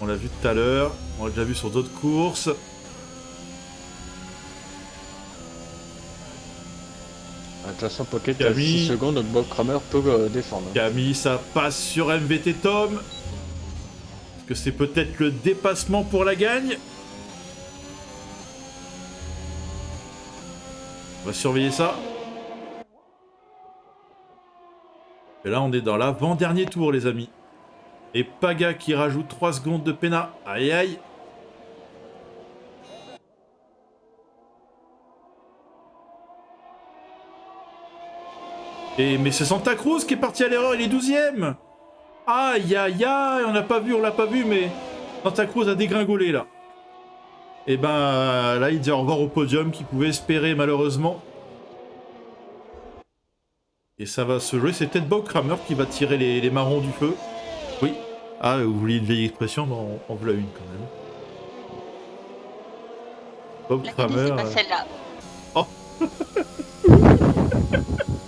On l'a vu tout à l'heure. On l'a déjà vu sur d'autres courses. De toute façon, Pocket a Camille. 6 secondes, donc Bob Kramer peut défendre. Camille, ça passe sur MVT Tom. Est-ce que c'est peut-être le dépassement pour la gagne? On va surveiller ça. Et là, on est dans l'avant-dernier tour, les amis. Et Paga qui rajoute 3 secondes de pénat. Aïe aïe. Mais c'est Santa Cruz qui est parti à l'erreur, il est 12ème. Aïe aïe aïe, on l'a pas vu, mais Santa Cruz a dégringolé là. Et ben là, il dit au revoir au podium qu'il pouvait espérer malheureusement. Et ça va se jouer, c'est peut-être Bob Kramer qui va tirer les marrons du feu. Oui. Ah, vous vouliez une vieille expression, mais on voilà une quand même. Bob La Kramer. c'est pas celle-là.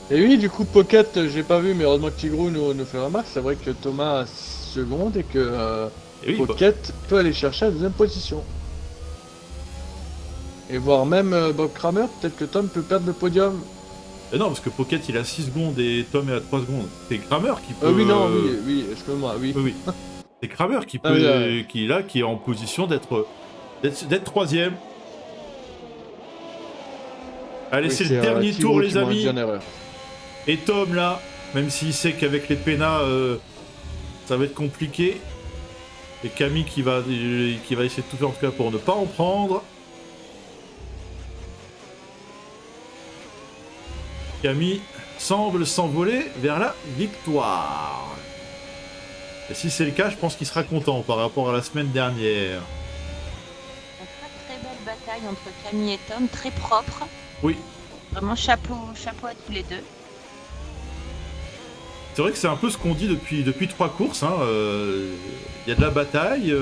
Et oui, du coup, Pocket, j'ai pas vu, mais heureusement que Tigrou nous fait remarque. C'est vrai que Thomas a 6 secondes et que Et oui, Pocket peut aller chercher la deuxième position. Et voire même Bob Kramer, peut-être que Tom peut perdre le podium. non, parce que Pocket il a 6 secondes et Tom est à 3 secondes. C'est Kramer qui peut. Oui, non, oui, excuse-moi, oui. Oui. C'est Kramer qui peut, qui est en position d'être troisième. Allez, Oui, c'est le dernier Thibaut tour, qui les m'a amis. dit en erreur. Et Tom là, même s'il sait qu'avec les pénats, ça va être compliqué. Et Camille qui va essayer de tout faire en tout cas pour ne pas en prendre. Camille semble s'envoler vers la victoire. Et si c'est le cas, je pense qu'il sera content par rapport à la semaine dernière. Une très belle bataille entre Camille et Tom, très propre. Oui, Vraiment chapeau à tous les deux. c'est vrai que c'est un peu ce qu'on dit depuis 3 courses. Hein. Y a de la bataille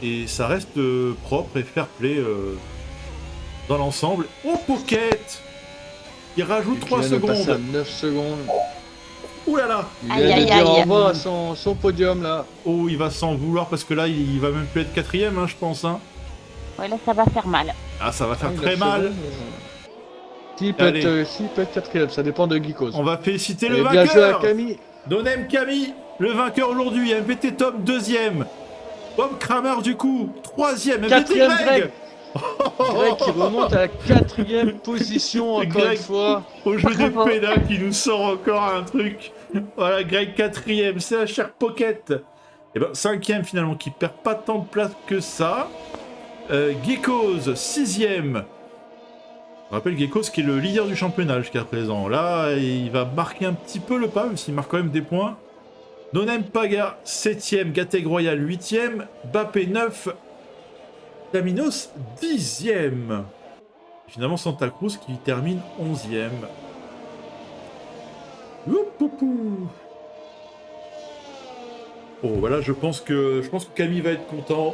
et ça reste propre et fair play dans l'ensemble. Oh, Pocket! Il rajoute 3 Il vient de passer à secondes. 9 secondes. Ouh là là! Il Aïe, vient de aïe, dire aïe. au revoir à son podium là. Oh, il va s'en vouloir parce que là, il va même plus être 4ème, hein, je pense. Hein. Ouais, là, ça va faire mal. Ah, ça va faire Ah, très 9 mal. secondes, S'il peut Allez. être quatrième, ça dépend de Geekos. On va féliciter Et le bien joué à vainqueur! Camille. Donem Camille, le vainqueur aujourd'hui. MVT Tom, 2ème. Bob Kramer, du coup, 3ème. MVT Quatrième Greg! Greg. Greg qui remonte à la 4ème position encore Greg. une fois. Au jeu des Bravo. pénals qui nous sort encore un truc. Voilà, Greg 4ème, c'est la chère Pocket. Et ben 5ème finalement, qui perd pas tant de place que ça. Geckos 6ème. On rappelle Geckos qui est le leader du championnat jusqu'à présent. Là, il va marquer un petit peu le pas, même s'il marque quand même des points. Nonem Paga 7ème, Gateg Royal 8ème, Bappé 9, Daminos 10ème. Finalement, Santa Cruz qui termine 11ème. Oh, voilà, je pense que Camille va être content.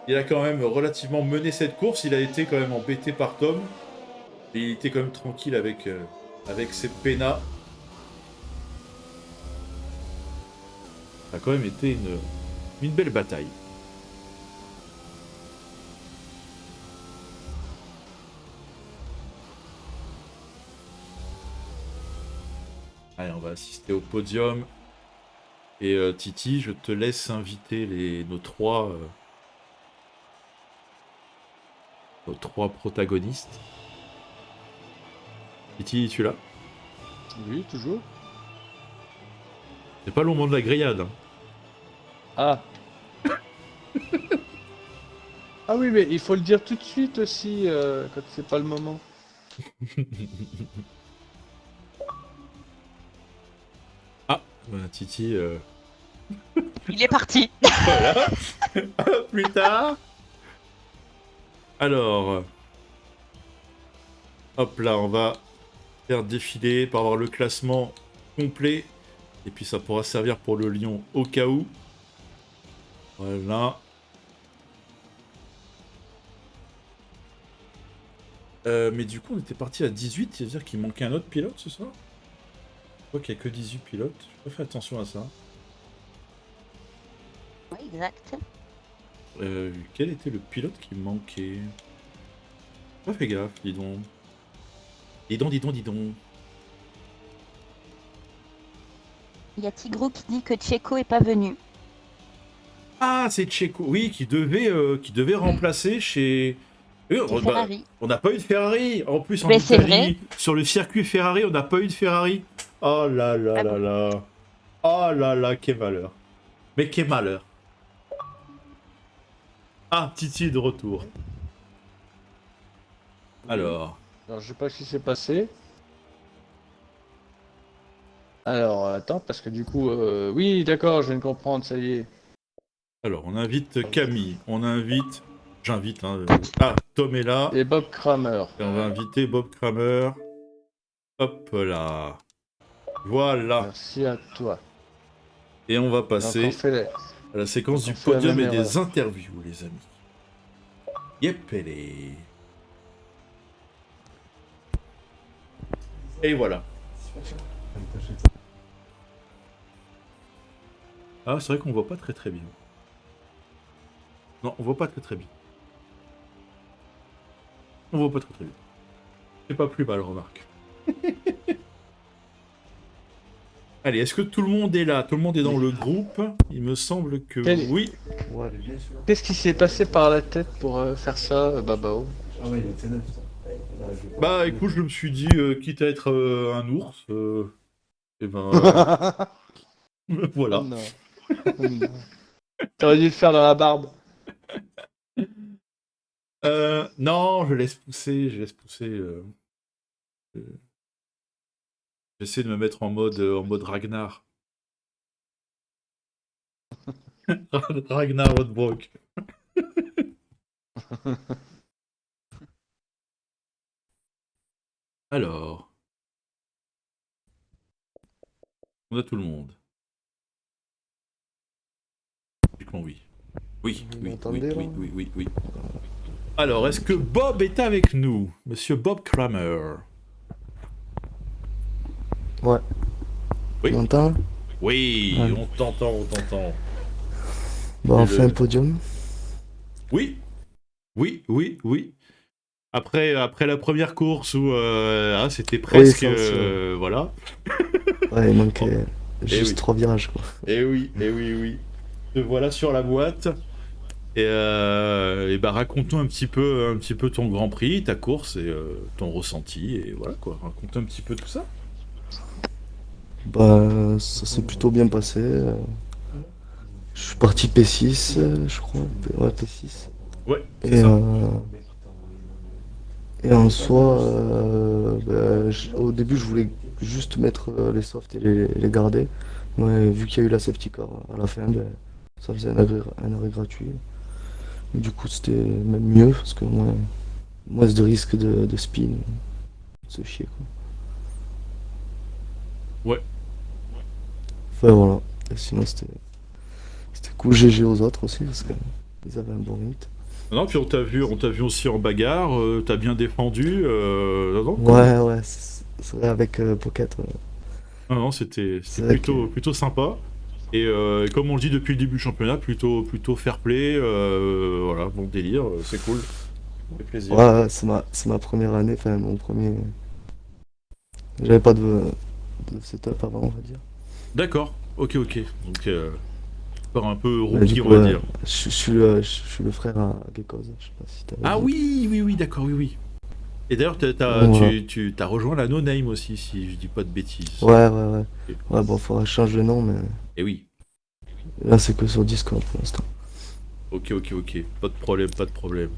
Il a quand même relativement mené cette course. Il a été quand même embêté par Tom. Et il était quand même tranquille avec ses pénats. Ça a quand même été une belle bataille. Allez, on va assister au podium. Et Titi, je te laisse inviter nos trois protagonistes. Titi, tu es là? Oui, toujours. C'est pas le moment de la grillade. Hein. Ah. Ah oui, mais il faut le dire tout de suite aussi, quand c'est pas le moment. Ah, Titi. Il est parti. Voilà. Plus tard. Alors. Hop là, on va faire défiler pour avoir le classement complet. Et puis ça pourra servir pour le lion au cas où. Voilà. Mais du coup, on était parti à 18, c'est-à-dire qu'il manquait un autre pilote ce soir. Je crois qu'il n'y a que 18 pilotes. J'ai pas fait attention à ça. Oui, exact. Quel était le pilote qui me manquait? Pas fait gaffe, dis donc. Dis donc. Il y a Tigrou qui dit que Tchéco est pas venu. Ah, c'est Tchéco, oui, qui devait remplacer chez... Oui, C'est Ferrari. on n'a pas eu de Ferrari. En plus, en Mais c'est Italie, sur le circuit Ferrari, on n'a pas eu de Ferrari. Oh là là Ah là bon. là. Oh là là, quel malheur. Mais quel malheur. Ah, Titi est de retour. Alors, Alors, je sais pas ce qui s'est passé. Alors, attends, parce que du coup, oui, d'accord, je viens de comprendre, ça y est. on invite Camille, j'invite, hein, ah, Tom est là, Et Bob Kramer. et on va inviter Bob Kramer. Hop là. Voilà. Merci à toi. Et on va Donc, passer on fait les... à la séquence on du fait la podium et même des erreur. interviews, les amis. Yep, et voilà. Ah, c'est vrai qu'on voit pas très bien. Non, on voit pas très bien. On voit pas très bien. C'est pas plus mal, remarque. Allez, est-ce que tout le monde est là? Tout le monde est dans le groupe? Il me semble que Quel- oui. Qu'est-ce qui s'est passé par la tête pour faire ça, Babao? Bah écoute, je me suis dit, quitte à être un ours, et ben voilà. Non. Non. T'aurais dû le faire dans la barbe. Non, je laisse pousser. J'essaie de me mettre en mode Ragnar. Ragnar Lodbrok. Alors, on a tout le monde. Logiquement, oui. Oui. Alors, est-ce que Bob est avec nous? Monsieur Bob Kramer. Ouais. Oui. Tu m'entends? Oui, Ouais. on t'entend. Bon, on Et fait un podium. Oui. Après la première course où c'était presque... ça aussi, voilà. Ouais, il manquait Eh juste oui. 3 virages, quoi. Eh oui. Te voilà sur la boîte. Et bah raconte-nous un petit peu ton Grand Prix, ta course et ton ressenti et voilà quoi. Raconte un petit peu tout ça. Bah, ça s'est plutôt bien passé. Je suis parti P6, je crois. Ouais, P6. Ouais, c'est Et, ça. et en soi, au début, je voulais juste mettre les softs et les garder. Ouais, vu qu'il y a eu la safety car à la fin, ça faisait un arrêt gratuit. Mais du coup, c'était même mieux parce que moins de risque de spin, de se chier, quoi. Ouais. Enfin voilà. Et sinon, c'était cool. GG aux autres aussi parce qu'ils avaient un bon rythme. Non, puis on t'a vu aussi en bagarre, t'as bien défendu. Non, Ouais, c'est vrai avec Pocket. non, c'était C'est vrai plutôt sympa. Et comme on le dit depuis le début du championnat, plutôt fair play, voilà, bon délire, c'est cool. Ça fait plaisir. Ouais, c'est ma première année, enfin mon premier. J'avais pas de setup avant, on va dire. D'accord, ok. Donc, encore un peu Mais rookie, du coup, on va dire. je suis le frère à Gekos, je sais pas si t'avais Ah dit. oui, d'accord, oui. Et d'ailleurs, Ouais. tu t'as rejoint la No Name aussi, si je dis pas de bêtises. Ouais. Ok. Ouais, bon, faudra changer le nom, mais Et oui, là c'est que sur Discord pour l'instant. ok. Pas de problème.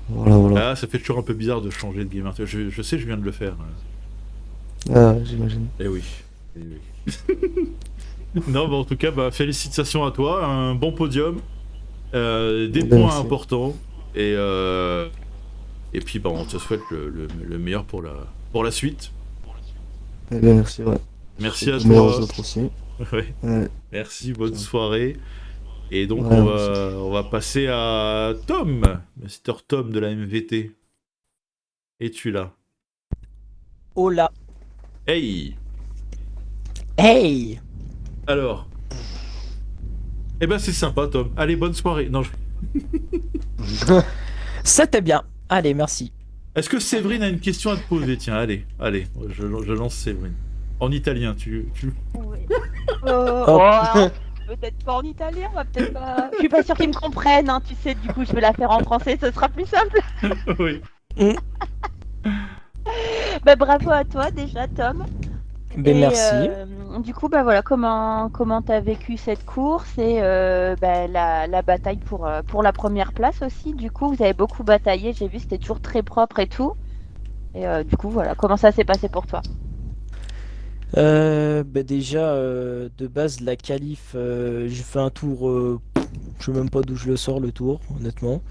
Voilà. Ah, ça fait toujours un peu bizarre de changer de gamer. Je sais, je viens de le faire. Ah, j'imagine. Eh oui. Non, bah en tout cas, bah, félicitations à toi, un bon podium, des Ben, points merci. importants, et puis bah, on te souhaite le meilleur pour la suite. Eh bien, merci, ouais. Merci Je à souhaite le meilleur toi. aux autres aussi. Ouais. Ouais. Merci, bonne Ciao. soirée. Et donc Ouais, on va passer à Tom, Mr. Tom de la MVT. Es-tu là? Hola. Hey! Hey. Alors, Eh ben c'est sympa, Tom. Allez, bonne soirée. Non, C'était bien. Allez, merci. Est-ce que Séverine a une question à te poser? Tiens, allez, je lance Séverine. En italien, tu... Oui. Hop. Peut-être pas en italien, on va peut-être pas. Je suis pas sûre qu'ils me comprennent, hein, tu sais, du coup je vais la faire en français, ce sera plus simple. Oui. Bah, bravo à toi déjà, Tom. Ben, Et, merci. du coup, bah voilà, comment t'as vécu cette course et bah, la bataille pour la première place aussi. Du coup, vous avez beaucoup bataillé, j'ai vu, c'était toujours très propre et tout. Et du coup, voilà, comment ça s'est passé pour toi? Bah déjà, de base, la qualif, j'ai fait un tour, je sais même pas d'où je le sors le tour, honnêtement.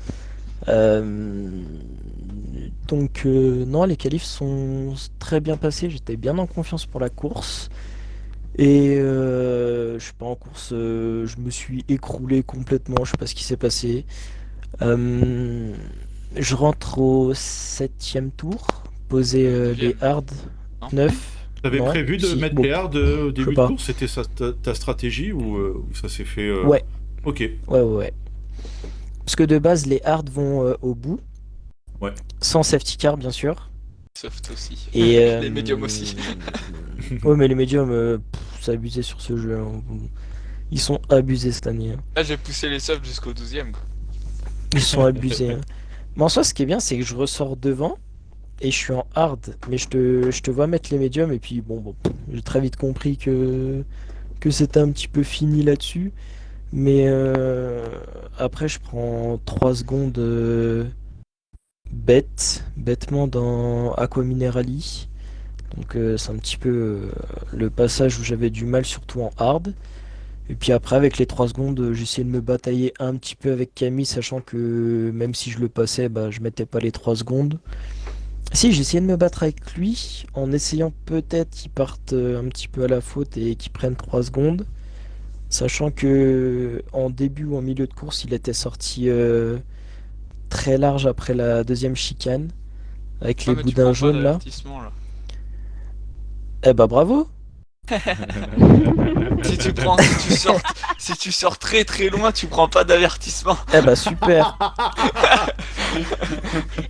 Donc, non, les qualifs sont très bien passés, j'étais bien en confiance pour la course. Et je sais pas, en course, je me suis écroulé complètement, je sais pas ce qui s'est passé. Euh, je rentre au 7e tour, poser les hard Non. 9. T'avais Non, prévu de si, mettre bon, les hards au début de pas. course? C'était ta stratégie ou ça s'est fait... Ouais, Ok. ouais. Parce que de base, les hard vont au bout, Ouais. sans safety car, bien sûr. Soft aussi. Et Les médiums aussi. Ouais, mais les médiums, c'est abusé sur ce jeu, hein. Ils sont abusés cette année, hein. Là, j'ai poussé les softs jusqu'au 12e. Ils sont abusés, hein. Mais en soi, ce qui est bien, c'est que je ressors devant et je suis en hard. Mais je te vois mettre les médiums et puis bon, j'ai très vite compris que c'était un petit peu fini là-dessus. Mais après, je prends 3 secondes bêtement dans Aqua Minerali. Donc c'est un petit peu le passage où j'avais du mal, surtout en hard. Et puis après, avec les 3 secondes, j'essayais de me batailler un petit peu avec Camille, sachant que même si je le passais, bah, je mettais pas les 3 secondes. Si, j'essayais de me battre avec lui, en essayant peut-être qu'il parte un petit peu à la faute et qu'il prenne 3 secondes. Sachant que en début ou en milieu de course, il était sorti très large après la deuxième chicane, avec Ah, les mais tu boudins prends pas jaunes là. d'avertissement là. Eh bah bravo! Si tu sors très très loin, tu prends pas d'avertissement. Eh bah super!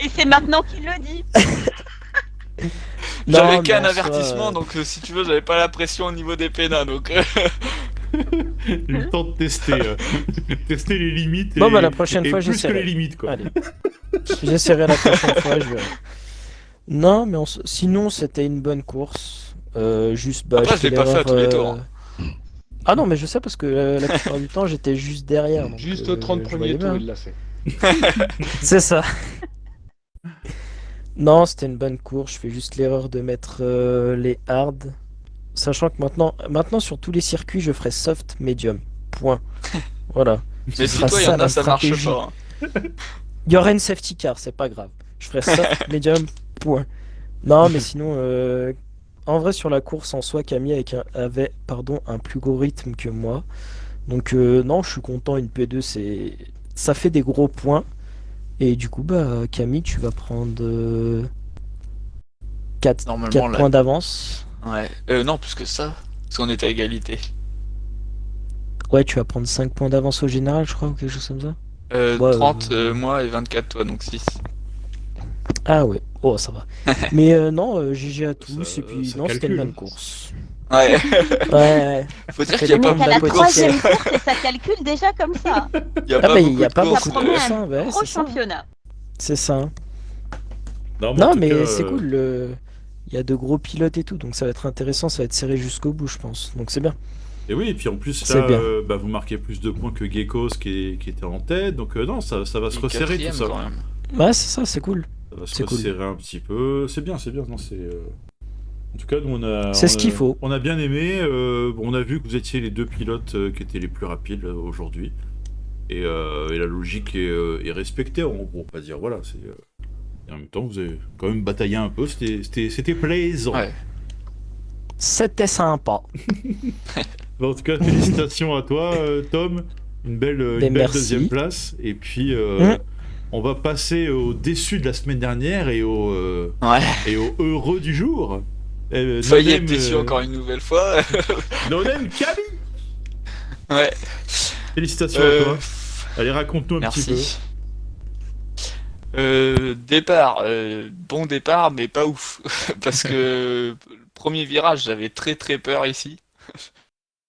Et c'est maintenant qu'il le dit. Non, J'avais mais qu'un en soi, avertissement, donc si tu veux, j'avais pas la pression au niveau des pénats, donc. J'ai eu le temps de tester les limites. Bon, bah, la prochaine et fois, plus que j'essaierai. les limites, quoi. Allez. J'essaierai la prochaine fois, je verrai. Non, mais sinon, c'était une bonne course. Juste, bah, Après, je je l'ai pas fait à tous les tours. Ah non, mais je sais parce que la plupart du temps, j'étais juste derrière. Donc, Juste au 30 je premiers voyais tours, bien. il l'a fait. C'est ça. Non, c'était une bonne course. Je fais juste l'erreur de mettre les hard. Sachant que maintenant, sur tous les circuits, je ferai soft, medium. Point. Voilà. Mais sera dis-toi, il y ça, en la a, ça marche stratégie. pas. Hein. Il y aurait une safety car, c'est pas grave. Je ferai soft, medium, point. Non, mais sinon, en vrai, sur la course en soi, Camille avait un plus gros rythme que moi. Donc, non, je suis content. Une P2, ça fait des gros points. Et du coup, bah, Camille, tu vas prendre 4 Normalement, là. points d'avance. Ouais. Non, plus que ça. Parce qu'on était à égalité. Ouais, tu vas prendre 5 points d'avance au général, je crois, ou quelque chose comme ça. Ouais, 30 moi et 24 toi, donc 6. Ah ouais, oh, ça va. Mais non, GG à tous. Ça- Et puis, ça non, c'était une calcule. bonne course. Ouais. Ouais. Faut dire Ça qu'il y a fait pas des Mais t'as points la de beaucoup de la courses. troisième course et ça calcule déjà comme ça. Il y a Ah pas bah, il beaucoup n'y a de pas courses. beaucoup de promet courses, hein, ouais, Gros c'est ça. championnat. C'est ça. Hein. Non, Non, en tout mais cas, c'est cool. Il y a de gros pilotes et tout, donc ça va être intéressant, ça va être serré jusqu'au bout, je pense. Donc c'est bien. Et oui, et puis en plus, C'est là, bien. bah, vous marquez plus de points que Geckos qui était en tête. Donc non, ça va se Il est resserrer tout quatrième, ça. quand même. Ouais, c'est ça, c'est cool. Ça va se C'est cool. resserrer un petit peu. C'est bien. Non, En tout cas, nous, C'est ce qu'il faut. On a bien aimé. On a vu que vous étiez les deux pilotes qui étaient les plus rapides aujourd'hui. Et la logique est respectée. On va pas dire, voilà. Et en même temps, vous avez quand même bataillé un peu. C'était plaisant. Ouais. C'était sympa. Bon, en tout cas, félicitations à toi, Tom. Une belle merci. deuxième place. Et puis, on va passer au déçu de la semaine dernière et au heureux du jour. Soyez déçus encore une nouvelle fois. Nonem Camille. Ouais. Félicitations à toi. Allez, raconte-nous un petit peu. Merci. Départ, bon départ, mais pas ouf. Parce que le premier virage, j'avais très très peur ici.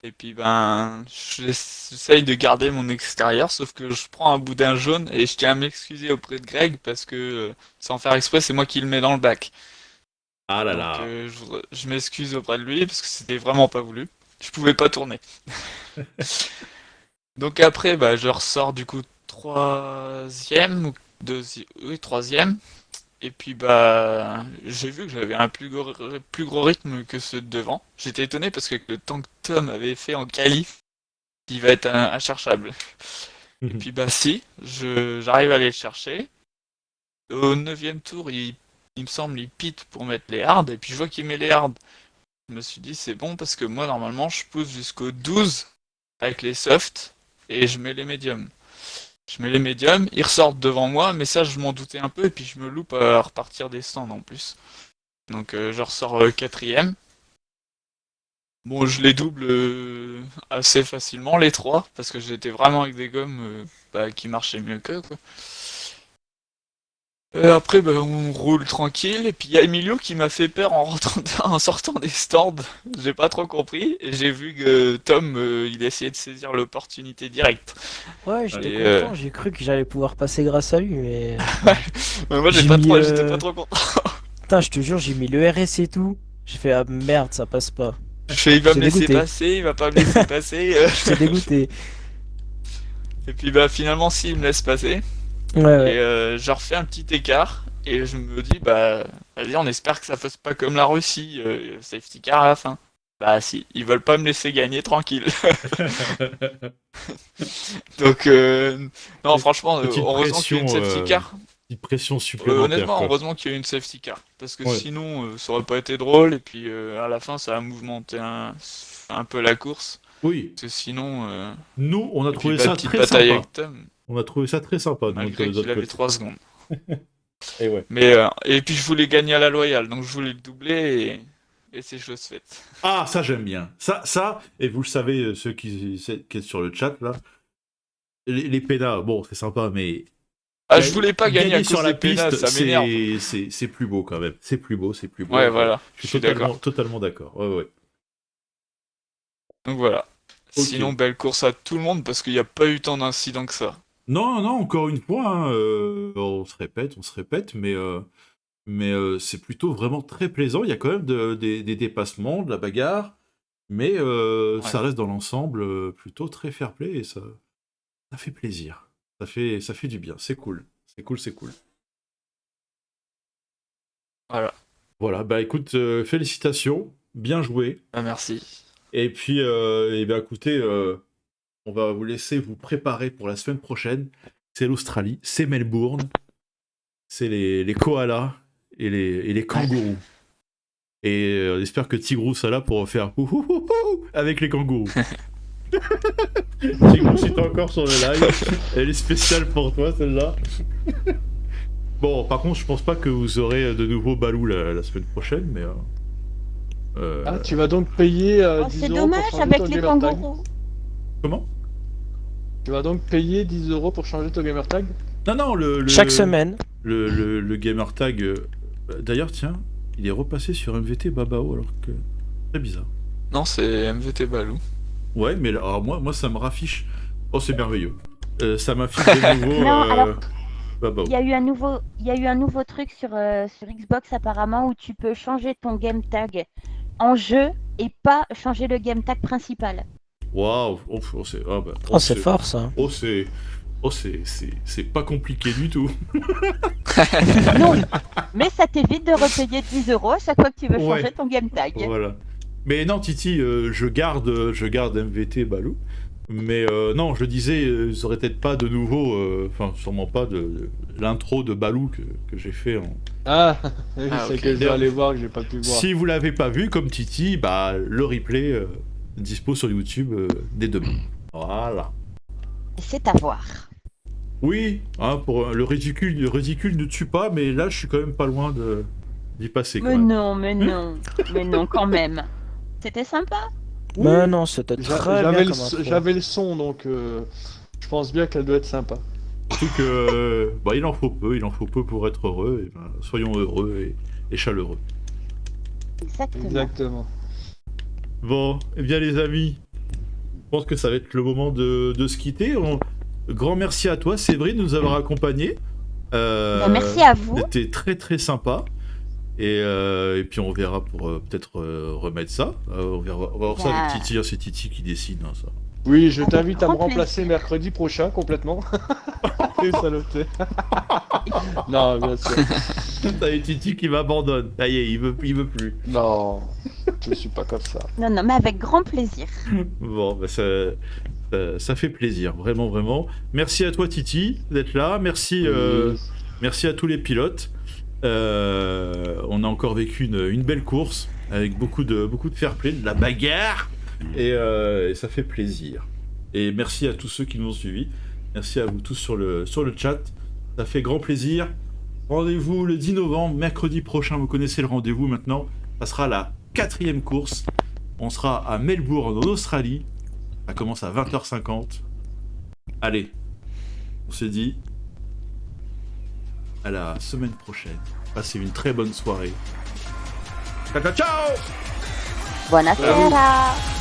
Et puis ben, j'essaye de garder mon extérieur, sauf que je prends un boudin jaune et je tiens à m'excuser auprès de Greg parce que, sans faire exprès, c'est moi qui le mets dans le bac. Ah là Donc là. je m'excuse auprès de lui parce que c'était vraiment pas voulu. Je pouvais pas tourner. Donc après, bah, je ressors du coup troisième ou oui, troisième. Et puis bah, j'ai vu que j'avais un plus gros rythme que ceux de devant. J'étais étonné parce que le temps que Tom avait fait en qualif, il va être incherchable. Et puis bah si, j'arrive à aller le chercher. Au 9e tour, il me semble, il pite pour mettre les hards. Et puis je vois qu'il met les hards. Je me suis dit c'est bon parce que moi normalement je pousse jusqu'au 12 avec les softs et je mets les médiums. Je mets les médiums, ils ressortent devant moi, mais ça je m'en doutais un peu et puis je me loupe à repartir des stands en plus. Donc je ressors 4ème. Bon, je les double assez facilement les 3 parce que j'étais vraiment avec des gommes qui marchaient mieux qu'eux quoi. Après, bah, on roule tranquille, et puis il y a Emilio qui m'a fait peur en sortant des stands. J'ai pas trop compris, et j'ai vu que Tom, il essayait de saisir l'opportunité directe. Ouais, j'étais Et, content, j'ai cru que j'allais pouvoir passer grâce à lui, mais... Mais moi, J'ai mis, j'étais pas trop content. Putain, je te jure, j'ai mis le RS et tout. J'ai fait, ah merde, ça passe pas. Je fais, il va me J'étais laisser dégoûté. passer, il va pas me laisser passer. J'étais dégoûté. Et puis, bah, finalement, si, il me laisse passer. Ouais, ouais. Et je refais un petit écart, et je me dis, bah, vas-y, on espère que ça fasse pas comme la Russie, safety car à la fin. Bah si, ils veulent pas me laisser gagner tranquille. Donc, non, franchement, Petite heureusement qu'il y a une pression, safety car. Petite pression supplémentaire. Honnêtement, quoi. heureusement qu'il y a une safety car. Parce que Ouais. sinon, ça aurait pas été drôle, et puis à la fin, ça a mouvementé un peu la course. Oui, Parce que sinon, nous, on a et puis, trouvé bah, ça petite très bataille sympa. avec Tom, On a trouvé ça très sympa. de malgré notre qu'il avait côté. 3 secondes. Et ouais. Mais, et puis je voulais gagner à la loyale, donc je voulais le doubler, et c'est chose faite. Ah, ça j'aime bien. Ça, et vous le savez, ceux qui êtes sur le chat là, les pénas, bon, c'est sympa, mais Ah, je voulais pas gagner à cause sur la des pénales, piste, ça m'énerve. c'est plus beau quand même. C'est plus beau. Ouais, voilà, Je suis je suis d'accord. totalement d'accord. Ouais. Donc voilà. Ok. Sinon, belle course à tout le monde parce qu'il n'y a pas eu tant d'incidents que ça. Non, encore une fois, hein, on se répète, mais c'est plutôt vraiment très plaisant. Il y a quand même des dépassements, de la bagarre, mais ça reste dans l'ensemble plutôt très fair-play et ça fait plaisir. Ça fait du bien. C'est cool. C'est cool. Voilà. Voilà, bah écoute, félicitations, bien joué. Ah, merci. Et puis, eh bien, écoutez, on va vous laisser vous préparer pour la semaine prochaine. C'est l'Australie, c'est Melbourne, c'est les koalas et les kangourous. Et on espère que Tigrou sera là pour faire ouhouhouhou avec les kangourous. Tigrou, si t'es encore sur le live, elle est spéciale pour toi celle-là. Bon, par contre, je pense pas que vous aurez de nouveau Balou la semaine prochaine, mais. Ah, tu vas donc payer Oh, 10 c'est euros dommage pour changer avec ton les gamer tag. kangourous. Comment? Tu vas donc payer 10 euros pour changer ton gamer tag. Non, Chaque semaine. Le gamer tag. D'ailleurs, tiens, il est repassé sur MVT Babao alors que. Très bizarre. Non, c'est MVT Balou. Ouais, mais alors, moi, ça me raffiche. Oh, c'est merveilleux. Ça m'affiche de nouveau. Non, alors, Babao. Il y a eu un nouveau truc sur Xbox apparemment où tu peux changer ton game tag en jeu et pas changer le game tag principal. Waouh. C'est fort ça. C'est pas compliqué du tout. Non, mais ça t'évite de repayer 10 euros à chaque fois que tu veux Ouais. changer ton game tag. Voilà. Mais non, Titi, je garde MVT Balou. Mais non, je disais, ça aurait peut-être pas de nouveau, enfin, sûrement pas de l'intro de Balou que j'ai fait en. Ah, oui, Ah, c'est ok. que je dois aller voir que j'ai pas pu voir. Si vous l'avez pas vu, comme Titi, bah, le replay dispo sur YouTube dès demain. Voilà. C'est à voir. Oui, hein, pour le ridicule ne tue pas, mais là, je suis quand même pas loin d'y passer. Quand Mais même. non, mais non, mais non quand même. C'était sympa. Bah non, c'était très bien comme intro. J'avais le son, donc je pense bien qu'elle doit être sympa. Surtout que bah, il en faut peu pour être heureux. Et ben, soyons heureux et chaleureux. Exactement. Exactement. Bon, eh bien les amis, je pense que ça va être le moment de se quitter. Grand merci à toi, Séverine, de nous avoir accompagnés. Merci à vous. C'était très très sympa. Et puis on verra pour peut-être remettre ça. On va voir ça avec Titi, c'est Titi qui décide. Hein, ça. Oui, je Avec t'invite à me grand remplacer plaisir. mercredi prochain complètement. T'es saloté. Non, bien sûr. T'as eu Titi qui m'abandonne. Ça y est, il veut plus. Non, je suis pas comme ça. Non, mais avec grand plaisir. Bon, bah ça fait plaisir, vraiment, vraiment. Merci à toi, Titi, d'être là. Merci, merci à tous les pilotes. On a encore vécu une belle course avec beaucoup de fair play, de la bagarre, et ça fait plaisir. Et merci à tous ceux qui nous ont suivis. Merci à vous tous sur le chat. Ça fait grand plaisir. Rendez-vous le 10 novembre, mercredi prochain. Vous connaissez le rendez-vous maintenant. Ça sera la 4e course. On sera à Melbourne, en Australie. Ça commence à 20h50. Allez, on se dit à la semaine prochaine. Passez une très bonne soirée. Ciao, ciao, ciao! Buonasera.